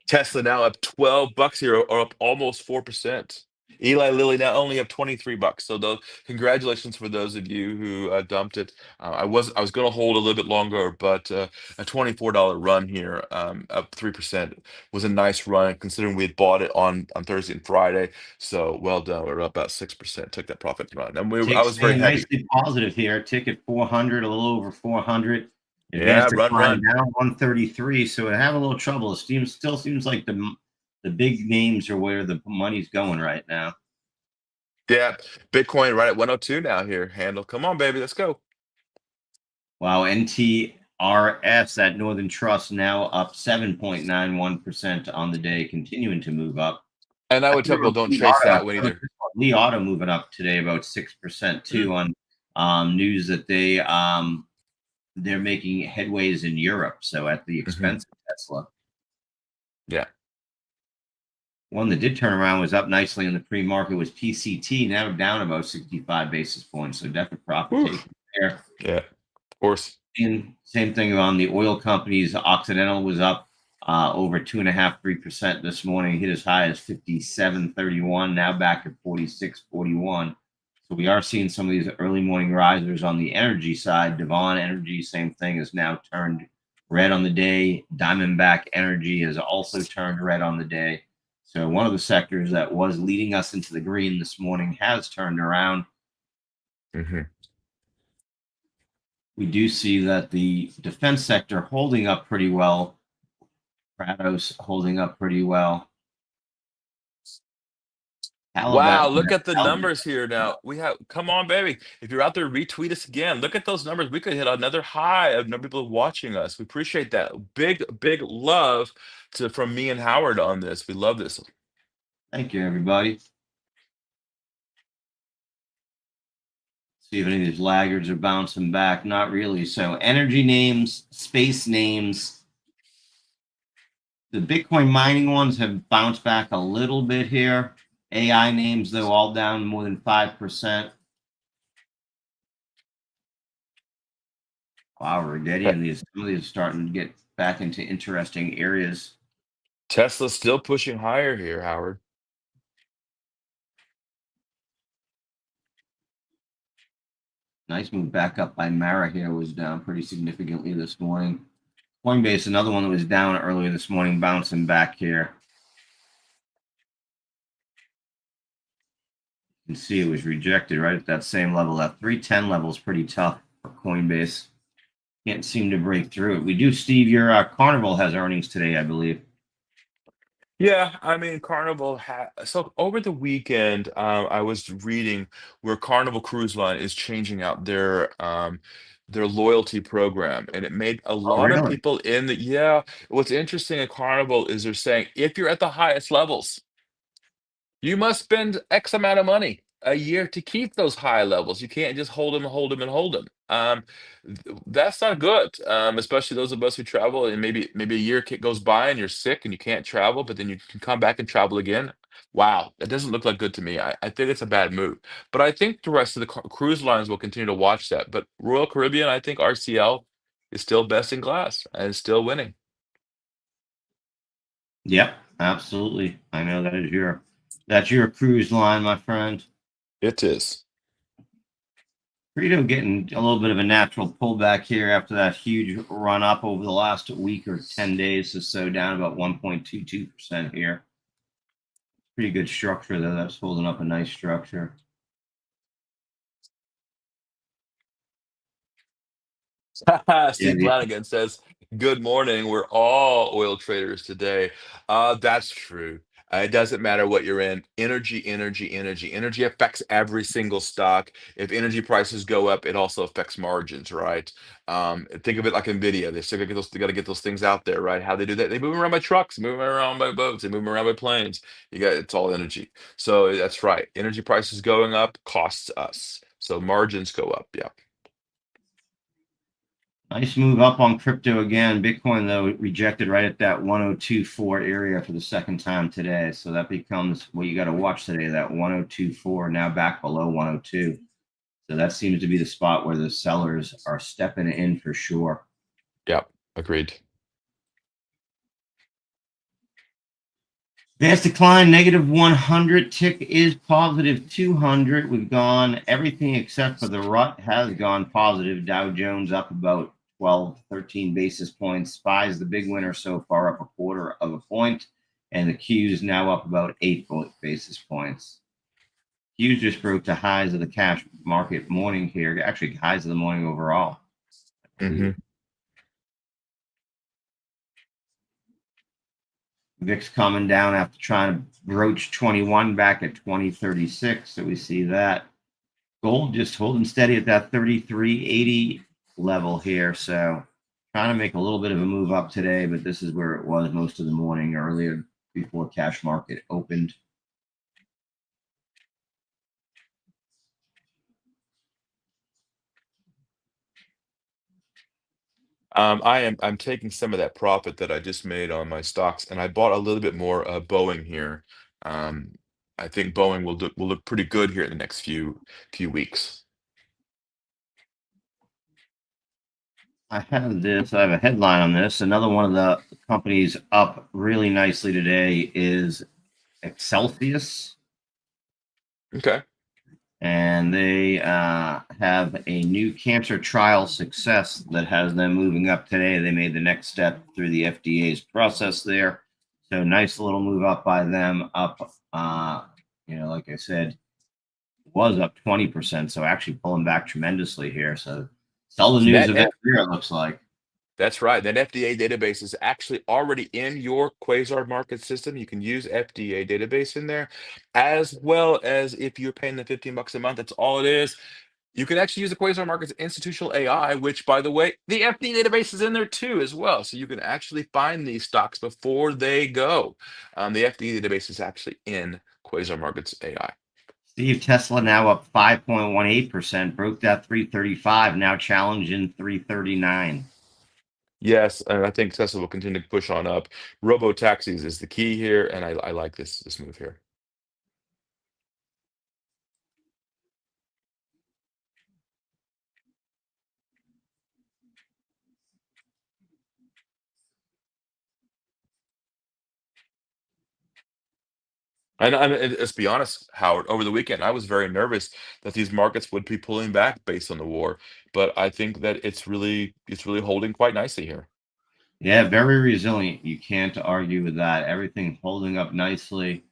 Tesla now up $12 here, or up almost 4%. Eli Lilly now only up $23. So those congratulations for those of you who dumped it. I was going to hold a little bit longer, but a $24 run here, up 3%, was a nice run considering we had bought it on Thursday and Friday. So well done. We're up about 6%. Took that profit run, and I Tick was very staying happy. nicely positive here. Tick at 400, a little over 400. Yeah, Advanced decline run. down 133. So it have a little trouble. Still seems like the big names are where the money's going right now. Yeah, Bitcoin right at 102 now here. Handle, come on, baby, let's go. Wow, NTRS, that Northern Trust, now up 7.91% on the day, continuing to move up. And I I would tell threw people a don't Lee chase Auto. that one either. Lee Auto moving up today about 6% too on news that they're making headways in Europe, so at the expense of Tesla. Yeah. One that did turn around was up nicely in the pre-market was PCT, now down about 65 basis points, so definite profit taking there. Yeah, of course. And same thing on the oil companies. Occidental was up over 2.5–3% this morning, hit as high as 57.31, now back at 46.41. So we are seeing some of these early morning risers on the energy side. Devon Energy, same thing, has now turned red on the day. Diamondback Energy has also turned red on the day. So one of the sectors that was leading us into the green this morning has turned around. We do see that the defense sector holding up pretty well. Kratos holding up pretty well. Wow, look at the numbers here now. Come on, baby. If you're out there, retweet us again. Look at those numbers. We could hit another high of number of people watching us. We appreciate that. Big love from me and Howard on this. We love this. Thank you, everybody. See if any of these laggards are bouncing back. Not really. So energy names, space names. The Bitcoin mining ones have bounced back a little bit here. AI names, though, all down more than 5%. Wow, Rigetti and some of these are starting to get back into interesting areas. Tesla's still pushing higher here, Howard. Nice move back up by Mara here, was down pretty significantly this morning. Coinbase, another one that was down earlier this morning, bouncing back here. You can see it was rejected right at that same level. That 310 level is pretty tough for Coinbase. Can't seem to break through it. We do, Steve, your Carnival has earnings today, I believe. Yeah, I mean, Carnival so over the weekend, I was reading where Carnival Cruise Line is changing out their loyalty program, and it made a Oh, lot of really? people yeah. What's interesting at Carnival is they're saying if you're at the highest levels, you must spend X amount of money a year to keep those high levels. You can't just hold them, hold them, and hold them. That's not good, especially those of us who travel and maybe a year goes by and you're sick and you can't travel, but then you can come back and travel again. Wow, that doesn't look like good to me. I think it's a bad move. But I think the rest of the cruise lines will continue to watch that. But Royal Caribbean, I think RCL is still best in class and still winning. Yep, absolutely. I know that's your cruise line, my friend. It is. Freedom getting a little bit of a natural pullback here after that huge run up over the last week or 10 days or so, down about 1.22% here. Pretty good structure, though. That's holding up a nice structure. Steve Flanagan says, "Good morning. We're all oil traders today." That's true. It doesn't matter what you're in. Energy affects every single stock. If energy prices go up, it also affects margins, right? Think of it like Nvidia. They still got to get those things out there, right? How they do that? They move 'em around by trucks, move 'em around by boats, they move 'em around by planes. It's all energy. So that's right. Energy prices going up costs us. So margins go up. Yeah. Nice move up on crypto again. Bitcoin, though, rejected right at that 1024 area for the second time today. So that becomes what you got to watch today, that 1024, now back below 102. So that seems to be the spot where the sellers are stepping in for sure. Yep, agreed. Vast decline, negative 100. Tick is positive 200. We've gone everything except for the rut has gone positive. Dow Jones up about 12, 13 basis points. SPY's the big winner so far, up a quarter of a point. And the Q's now up about 8 basis points. Q's just broke the highs of the cash market morning here. Actually, highs of the morning overall. Hmm. VIX coming down after trying to broach 21 back at 2036. So we see that. Gold just holding steady at that 33.80 level here. So trying to make a little bit of a move up today, but this is where it was most of the morning earlier before cash market opened. I'm taking some of that profit that I just made on my stocks, and I bought a little bit more Boeing here. Um, I think Boeing will look pretty good here in the next few weeks. I have a headline on this. Another one of the companies up really nicely today is Excelsius. Okay. And they have a new cancer trial success that has them moving up today. They made the next step through the FDA's process there. So nice little move up by them, up, like I said, was up 20%. So actually pulling back tremendously here. So sell the news That event here, it looks like. That's right. That FDA database is actually already in your Quasar market system. You can use FDA database in there, as well as if you're paying the $15 a month, that's all it is. You can actually use the Quasar Markets institutional AI, which, by the way, the FDA database is in there too, as well. So you can actually find these stocks before they go. The FDA database is actually in Quasar Markets AI. Steve, Tesla now up 5.18%, broke that 335, now challenging 339. Yes, and I think Tesla will continue to push on up. Robo taxis is the key here, and I like this move here. And let's be honest, Howard, over the weekend, I was very nervous that these markets would be pulling back based on the war, but I think that it's really holding quite nicely here. Yeah, very resilient. You can't argue with that. Everything holding up nicely.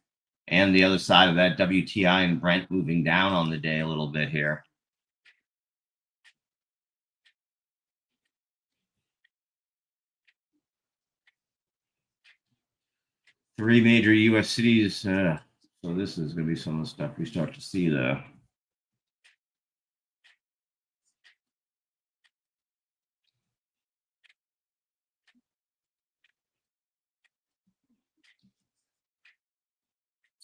And the other side of that, WTI and Brent moving down on the day a little bit here. Three major U.S. cities. So this is going to be some of the stuff we start to see, though.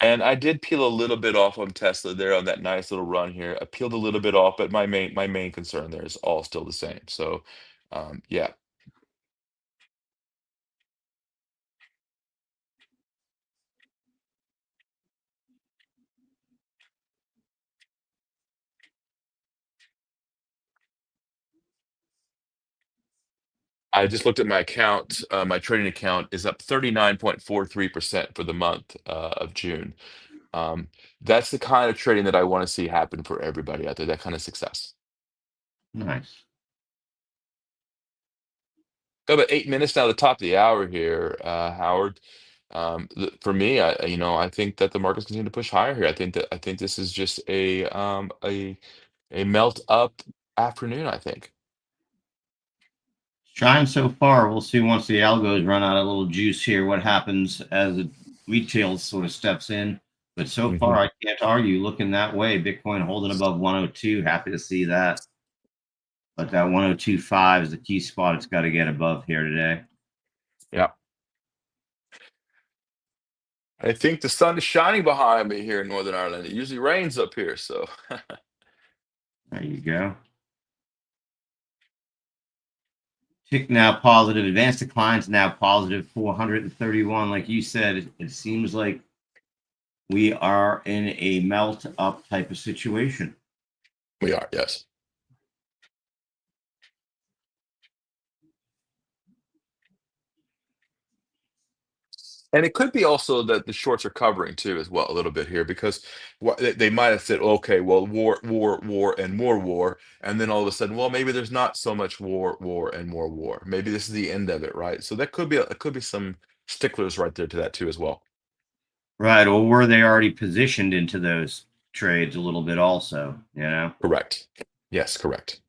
And I did peel a little bit off on Tesla there on that nice little run here. I peeled a little bit off, but my main concern there is all still the same. So, yeah. I just looked at my account. My trading account is up 39.43% for the month of June. Um, that's the kind of trading that I want to see happen for everybody out there, that kind of success. Nice. Got about 8 minutes now, to the top of the hour here, Howard. For me, I think that the market's continue to push higher here. I think this is just a melt up afternoon, I think. Trying so far. We'll see once the algos run out of little juice here what happens as the retail sort of steps in. But so far, Mhm. I can't argue looking that way. Bitcoin holding above 102. Happy to see that. But that 102.5 is the key spot it's got to get above here today. Yeah. I think the sun is shining behind me here in Northern Ireland. It usually rains up here, so There you go. Tick now positive. Advanced declines now positive 431. Like you said, it seems like we are in a melt up type of situation. We are, yes. And it could be also that the shorts are covering too, as well, a little bit here, because they might have said, okay, well, war, and more war, and then all of a sudden, well, maybe there's not so much war, and more war. Maybe this is the end of it, right? So that could be some sticklers right there to that too, as well. Right. Well, were they already positioned into those trades a little bit also, you know? Correct. Yes, correct.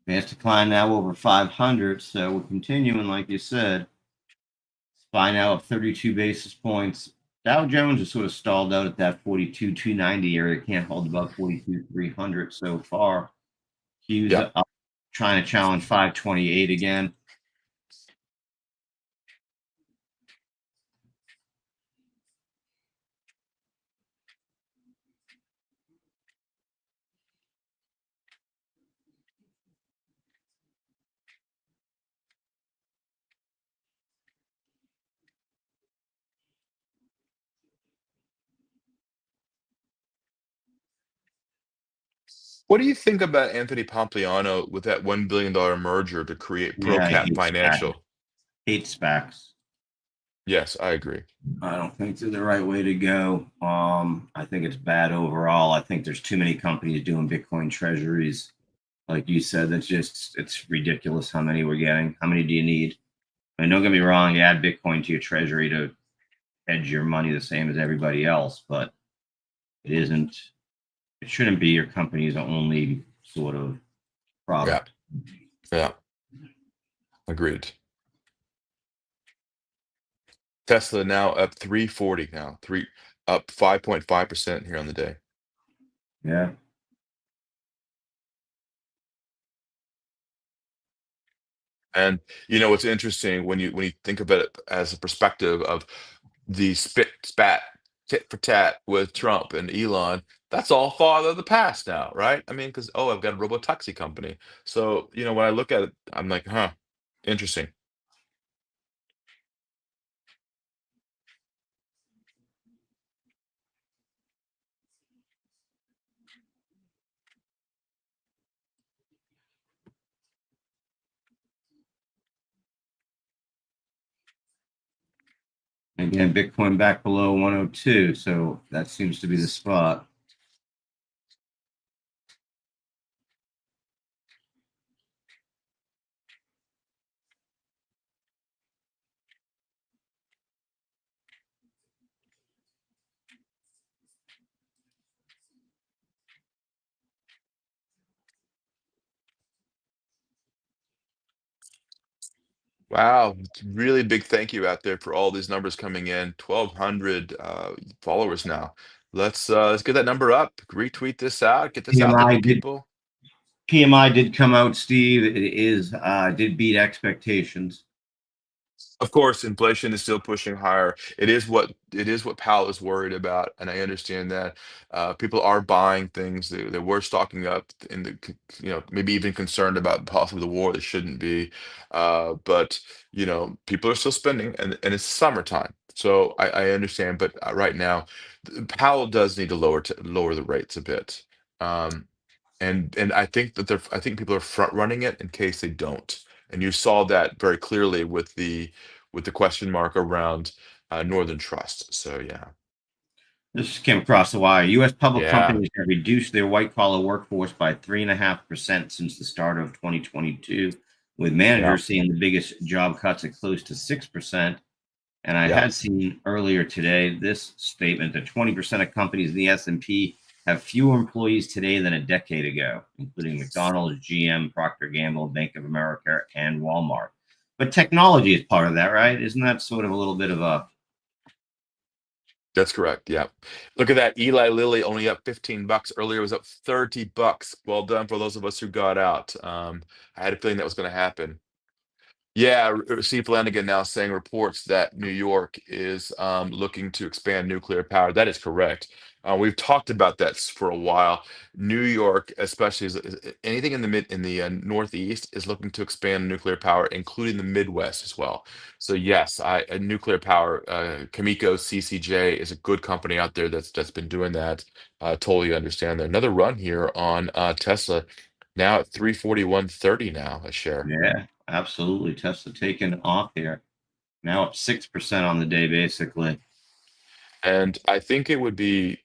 Advanced decline now over 500. So we're continuing, like you said. SPY now up 32 basis points. Dow Jones is sort of stalled out at that 42,290 area. Can't hold above 42,300 so far. Q's Yeah. up, trying to challenge 528 again. What do you think about Anthony Pompliano with that $1 billion merger to create Yeah, I ProCap hate SPACs. Financial? Hate SPACs. Yes, I agree. I don't think they're the right way to go. I think it's bad overall. I think there's too many companies doing Bitcoin treasuries. Like you said, it's ridiculous how many we're getting. How many do you need? I mean, don't get me wrong, you add Bitcoin to your treasury to hedge your money the same as everybody else, but it shouldn't be your company's only sort of Yeah, product. yeah, agreed. Tesla now up 340 now, up 5.5% here on the day. Yeah. And what's interesting when you think about it as a perspective of the spat tit for tat with Trump and Elon, that's all father of the past now, right? I mean, because I've got a robo taxi company. So, when I look at it, I'm like, huh, interesting. Again, Bitcoin back below 102, so that seems to be the spot. Wow, really big thank you out there for all these numbers coming in. 1,200 followers now. Let's get that number up. Retweet this out. Get this out there to PMI did people. PMI did come out, Steve. It did beat expectations. Of course, inflation is still pushing higher. It is what Powell is worried about, and I understand that. People are buying things. They were stocking up in maybe even concerned about possibly the war. They shouldn't be, but people are still spending, and it's summertime, so I understand. But right now, Powell does need to lower the rates a bit, um, and I think people are front running it in case they don't. And you saw that very clearly with the question mark around Northern Trust. So yeah. This came across the wire. U.S. public Yeah. companies have reduced their white-collar workforce by 3.5% since the start of 2022, with Yeah. managers seeing the biggest job cuts at close to 6%. And I Yeah. had seen earlier today this statement that 20% of companies in the S&P have fewer employees today than a decade ago, including McDonald's, GM, Procter & Gamble, Bank of America, and Walmart. But technology is part of that, right? Isn't that sort of a little bit of a That's correct. Yeah. Look at that. Eli Lilly only up $15. Earlier it was up $30. Well done for those of us who got out. I had a feeling that was going to happen. Yeah, Steve Flanagan now saying reports that New York is looking to expand nuclear power. That is correct. We've talked about that for a while. New York, especially anything in the Northeast, is looking to expand nuclear power, including the Midwest as well. So yes, nuclear power. Cameco CCJ is a good company out there that's been doing that. Totally understand that. Another run here on Tesla, now at 341.30 now a share. Yeah, absolutely. Tesla taking off here. Now at 6% on the day, basically. And I think it would be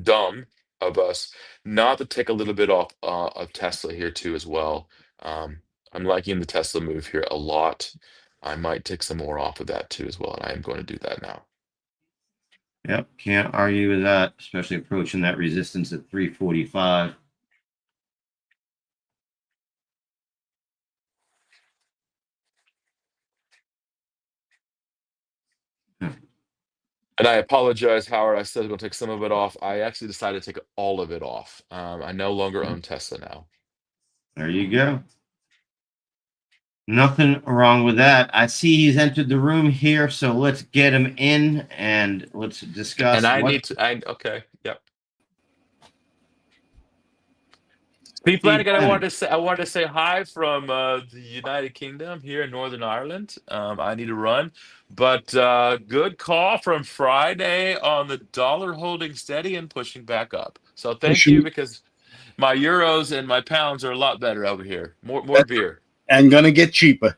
dumb of us not to take a little bit off of Tesla here too as well. Um, I'm liking the Tesla move here a lot. I might take some more off of that too as well, and I am going to do that now. Yep, can't argue with that, especially approaching that resistance at 345. And I apologize, Howard. I said I was going to take some of it off. I actually decided to take all of it off. I no longer own Tesla now. There you go. Nothing wrong with that. I see he's entered the room here, so let's get him in and let's discuss. And I need to. Okay. Yep. Steve Flanagan, I wanted to say hi from the United Kingdom here in Northern Ireland. I need to run, but good call from Friday on the dollar holding steady and pushing back up. So thank you, because my euros and my pounds are a lot better over here. More beer. And gonna get cheaper.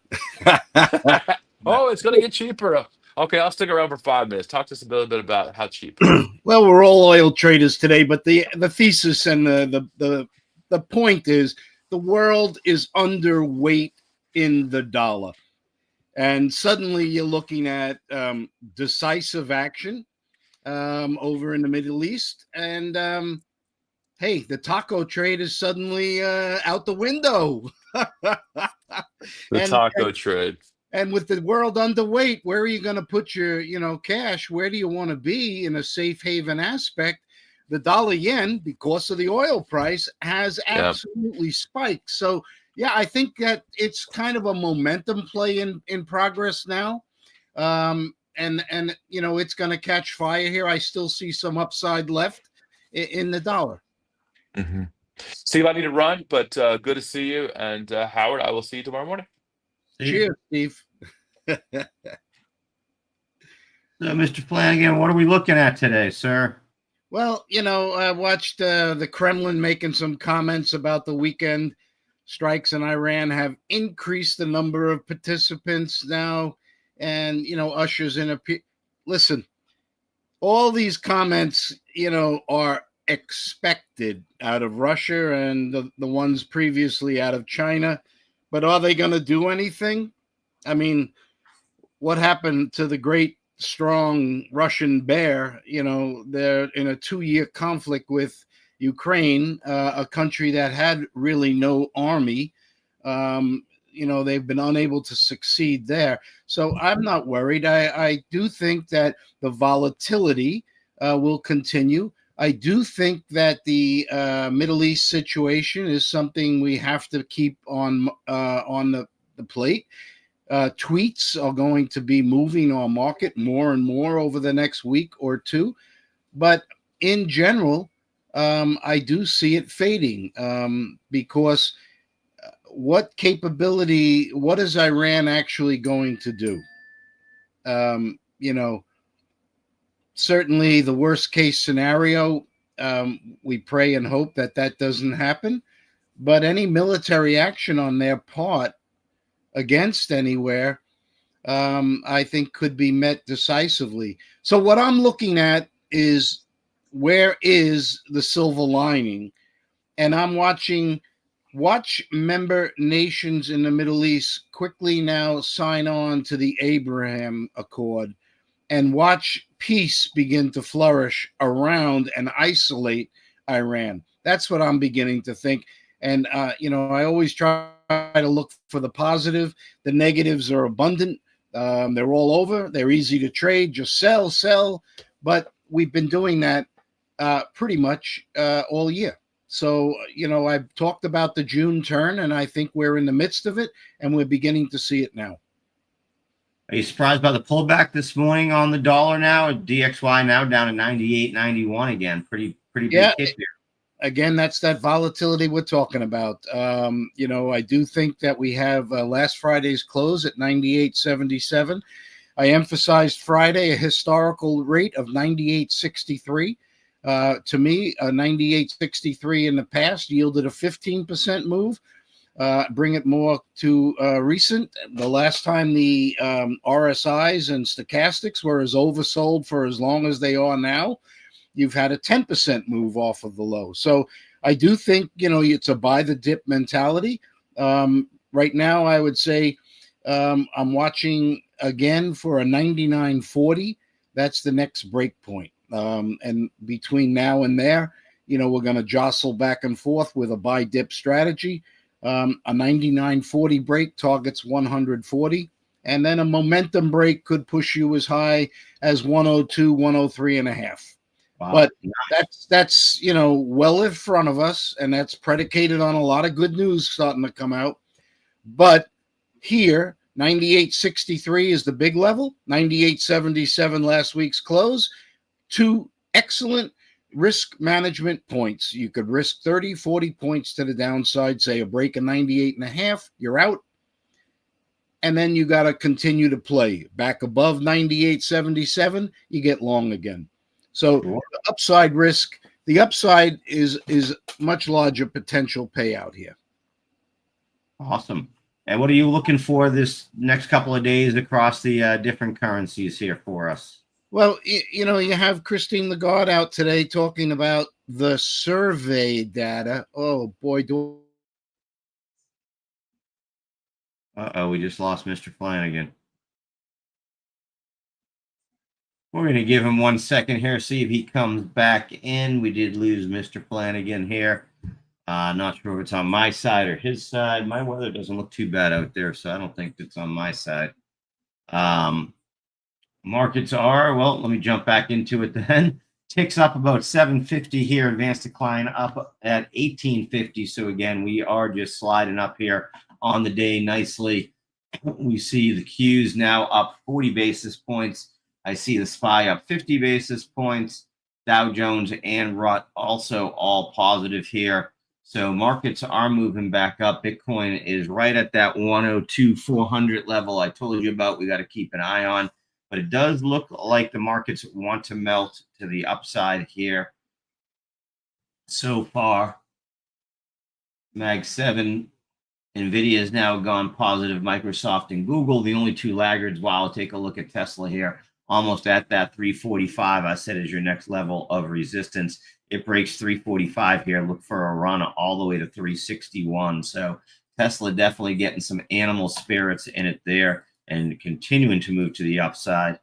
Oh, it's gonna get cheaper. Okay, I'll stick around for 5 minutes. Talk to us a little bit about how cheap. Well, we're all oil traders today, but the thesis and the point is the world is underweight in the dollar. And suddenly you're looking at decisive action over in the Middle East. And hey, the taco trade is suddenly out the window. Taco trade. And with the world underweight, where are you going to put your, cash? Where do you want to be in a safe haven aspect? The dollar yen, because of the oil price, has absolutely spiked. So, yeah, I think that it's kind of a momentum play in progress now. And it's going to catch fire here. I still see some upside left in the dollar. Mm-hmm. Steve, I need to run, but good to see you. And Howard, I will see you tomorrow morning. Cheers, Steve. So, Mr. Flanagan, what are we looking at today, sir? Well, I watched the Kremlin making some comments about the weekend strikes in Iran have increased the number of participants now, and ushers in listen, all these comments are expected out of Russia and the ones previously out of China, but are they going to do anything? I mean, what happened to the great strong Russian bear? They're in a 2-year conflict with Ukraine, a country that had really no army. They've been unable to succeed there. So I'm not worried. I do think that the volatility will continue. I do think that the Middle East situation is something we have to keep on the plate. Tweets are going to be moving our market more and more over the next week or two. But in general, I do see it fading because what is Iran actually going to do? Certainly the worst case scenario, we pray and hope that doesn't happen. But any military action on their part against anywhere, I think could be met decisively. So what I'm looking at is, where is the silver lining? And I'm watch member nations in the Middle East quickly now sign on to the Abraham Accord, and watch peace begin to flourish around and isolate Iran. That's what I'm beginning to think. And, I always try to look for the positive. The negatives are abundant. They're all over. They're easy to trade. Just sell. but we've been doing that pretty much all year. So, I've talked about the June turn, and I think we're in the midst of it, and we're beginning to see it now. Are you surprised by the pullback this morning on the dollar now? DXY now down to 98.91 again. Pretty big hit here. Again, that's that volatility we're talking about. I do think that we have last Friday's close at 98.77. I emphasized Friday a historical rate of 98.63. To me, a 98.63 in the past yielded a 15% move. Bring it more to recent. The last time the RSIs and stochastics were as oversold for as long as they are now, you've had a 10% move off of the low. So I do think, it's a buy the dip mentality. Right now, I would say I'm watching again for a 99.40. That's the next break point. And between now and there, we're going to jostle back and forth with a buy dip strategy. A 99.40 break targets 140, and then a momentum break could push you as high as 102, 103 and a half. Wow. But that's well in front of us, and that's predicated on a lot of good news starting to come out. But here, 98.63 is the big level, 98.77 last week's close, two excellent risk management points. You could risk 30, 40 points to the downside, say a break of 98 and a half, you're out. And then you got to continue to play. Back above 98.77, you get long again. So the upside risk, the upside is much larger potential payout here. Awesome. And what are you looking for this next couple of days across the different currencies here for us? Well, you have Christine Lagarde out today talking about the survey data. Oh, boy. Uh-oh, we just lost Mr. Flanagan. We're going to give him 1 second here, see if he comes back in. We did lose Mr. Flanagan here. Not sure if it's on my side or his side. My weather doesn't look too bad out there, so I don't think it's on my side. Markets are, well, let me jump back into it then. Ticks up about 750 here. Advanced decline up at 1850. So again, we are just sliding up here on the day nicely. We see the Qs now up 40 basis points. I see the SPY up 50 basis points. Dow Jones and RUT also all positive here. So markets are moving back up. Bitcoin is right at that 102,400 level I told you about. We got to keep an eye on. But it does look like the markets want to melt to the upside here. So far, Mag 7, NVIDIA has now gone positive. Microsoft and Google, the only two laggards. Wow, take a look at Tesla here. Almost at that 345 I said is your next level of resistance. It breaks 345 here. Look for a run all the way to 361. So Tesla definitely getting some animal spirits in it there and continuing to move to the upside.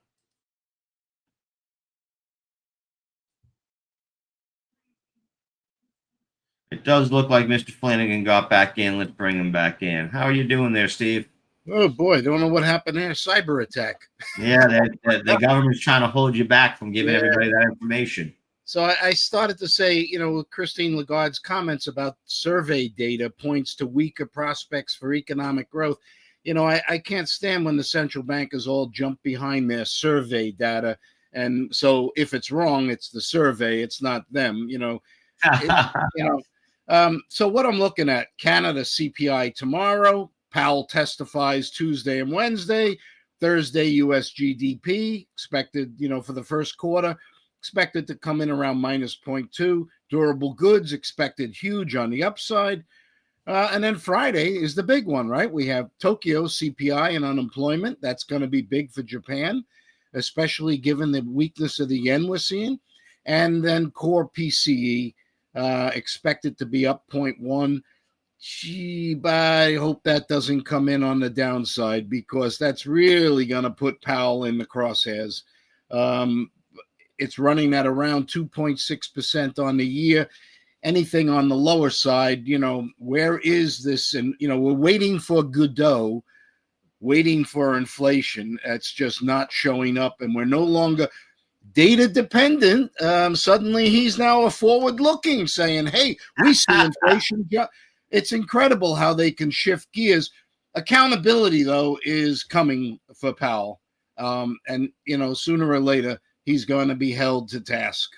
It does look like Mr. Flanagan got back in. Let's bring him back in. How are you doing there, Steve? Oh, boy. Don't know what happened there. Cyber attack. Yeah, the government's trying to hold you back from giving everybody that information. So I started to say, with Christine Lagarde's comments about survey data points to weaker prospects for economic growth. I can't stand when the central bankers all jump behind their survey data. And so if it's wrong, it's the survey. It's not them, So what I'm looking at, Canada CPI tomorrow, Powell testifies Tuesday and Wednesday, Thursday US GDP expected, for the first quarter, expected to come in around minus 0.2. Durable goods expected huge on the upside. And then Friday is the big one, right? We have Tokyo CPI and unemployment. That's going to be big for Japan, especially given the weakness of the yen we're seeing. And then core PCE expected to be up 0.1. Gee, but I hope that doesn't come in on the downside because that's really going to put Powell in the crosshairs. It's running at around 2.6% on the year. Anything on the lower side, where is this? And, we're waiting for Godot, waiting for inflation. That's just not showing up. And we're no longer data dependent. Suddenly he's now a forward looking, saying, hey, we see inflation. It's incredible how they can shift gears. Accountability, though, is coming for Powell. And, sooner or later, he's going to be held to task.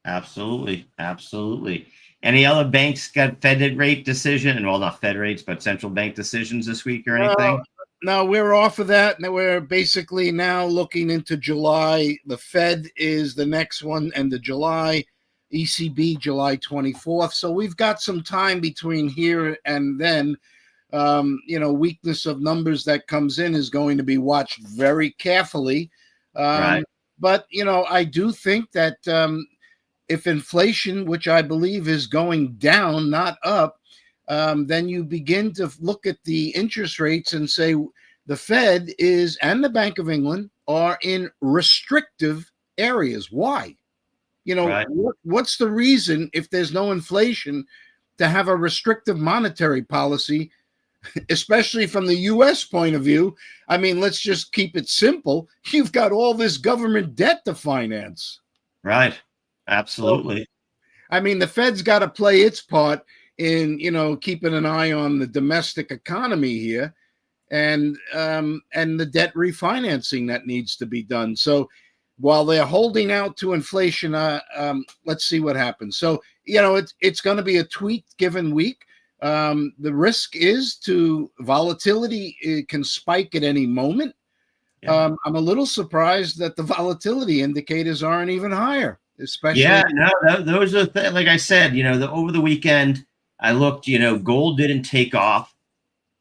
Absolutely. Absolutely. Any other banks got Fed rate decision? Well, not Fed rates, but central bank decisions this week or anything? No, we're off of that. And we're basically now looking into July. The Fed is the next one, and the July, ECB, July 24th. So we've got some time between here and then. Weakness of numbers that comes in is going to be watched very carefully. Right. But, I do think that if inflation, which I believe is going down, not up, then you begin to look at the interest rates and say the Fed and the Bank of England are in restrictive areas. Why? Right. What's the reason, if there's no inflation, to have a restrictive monetary policy, especially from the U.S. point of view? I mean, let's just keep it simple. You've got all this government debt to finance. Right. Absolutely. So, I mean, the Fed's got to play its part in, keeping an eye on the domestic economy here and the debt refinancing that needs to be done. So while they're holding out to inflation, let's see what happens. So, it's going to be a tweak given week. The risk is to volatility. It can spike at any moment. Yeah. I'm a little surprised that the volatility indicators aren't even higher, especially. Yeah, no, those are like I said, over the weekend, I looked, gold didn't take off.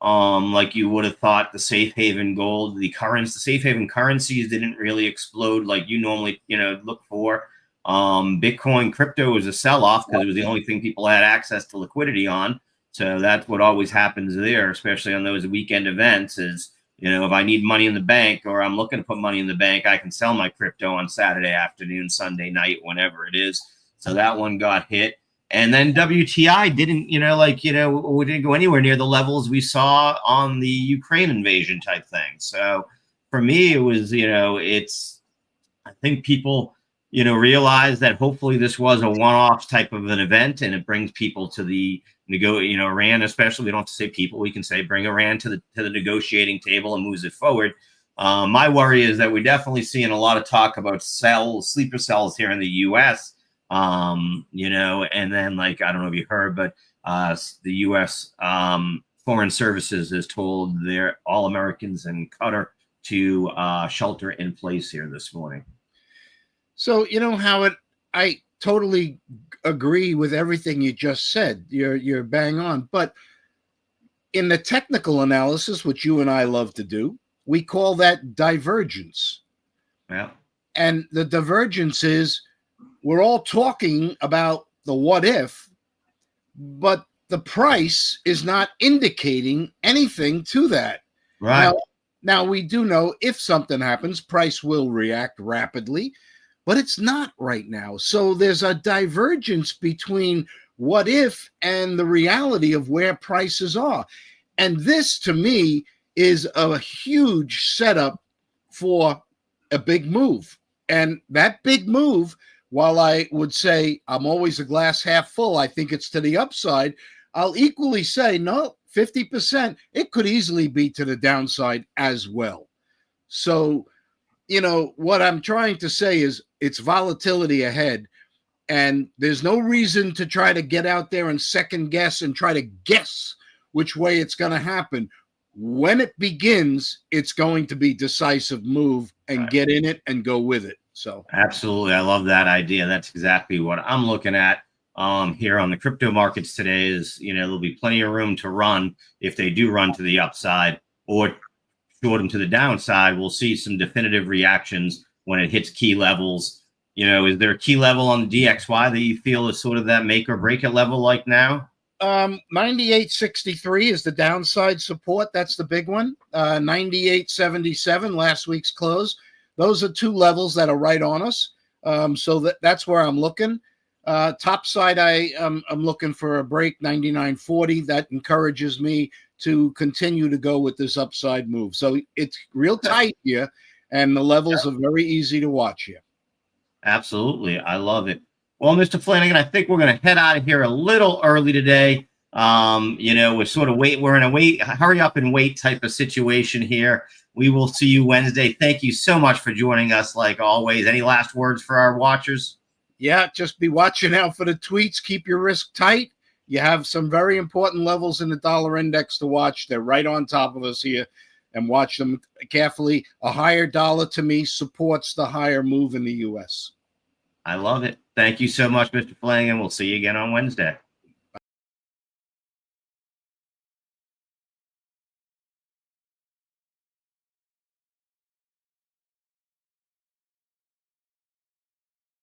Like you would have thought. The safe haven gold, the safe haven currencies didn't really explode like you normally, look for. Bitcoin crypto was a sell-off because it was the only thing people had access to liquidity on. So that's what always happens there, especially on those weekend events is, if I need money in the bank or I'm looking to put money in the bank, I can sell my crypto on Saturday afternoon, Sunday night, whenever it is. So that one got hit. And then WTI didn't, we didn't go anywhere near the levels we saw on the Ukraine invasion type thing. So for me, it was, I think people, realize that hopefully this was a one-off type of an event and it brings people to the Iran, especially. We don't have to say people, we can say bring Iran to the negotiating table and moves it forward. My worry is that we're definitely seeing a lot of talk about sleeper cells here in the US. And then I don't know if you heard, but the U.S. Foreign Services has told all Americans in Qatar to shelter in place here this morning. So, Howard, I totally agree with everything you just said. You're bang on. But in the technical analysis, which you and I love to do, we call that divergence. Yeah. And the divergence is we're all talking about the what if, but the price is not indicating anything to that. Right. Now we do know if something happens, price will react rapidly, but it's not right now. So there's a divergence between what if and the reality of where prices are. And this, to me, is a huge setup for a big move. And that big move, while I would say I'm always a glass half full, I think it's to the upside, I'll equally say, no, 50%, it could easily be to the downside as well. So, what I'm trying to say is it's volatility ahead, and there's no reason to try to get out there and second guess and try to guess which way it's going to happen. When it begins, it's going to be decisive move and get in it and go with it. So absolutely. I love that idea. That's exactly what I'm looking at here on the crypto markets today is, there'll be plenty of room to run if they do run to the upside or short them to the downside. We'll see some definitive reactions when it hits key levels. Is there a key level on the DXY that you feel is sort of that make or break it level like now? 98.63 is the downside support. That's the big one. 98.77 last week's close. Those are two levels that are right on us. So that's where I'm looking. Top side, I'm looking for a break, 99.40. That encourages me to continue to go with this upside move. So it's real tight here, and the levels are very easy to watch here. Absolutely. I love it. Well, Mr. Flanagan, I think we're going to head out of here a little early today. We're sort of we're in a hurry up and wait type of situation here. We will see you Wednesday. Thank you so much for joining us, like always. Any last words for our watchers? Yeah, just be watching out for the tweets. Keep your risk tight. You have some very important levels in the dollar index to watch. They're right on top of us here, and watch them carefully. A higher dollar, to me, supports the higher move in the U.S. I love it. Thank you so much, Mr. Flanagan. We'll see you again on Wednesday.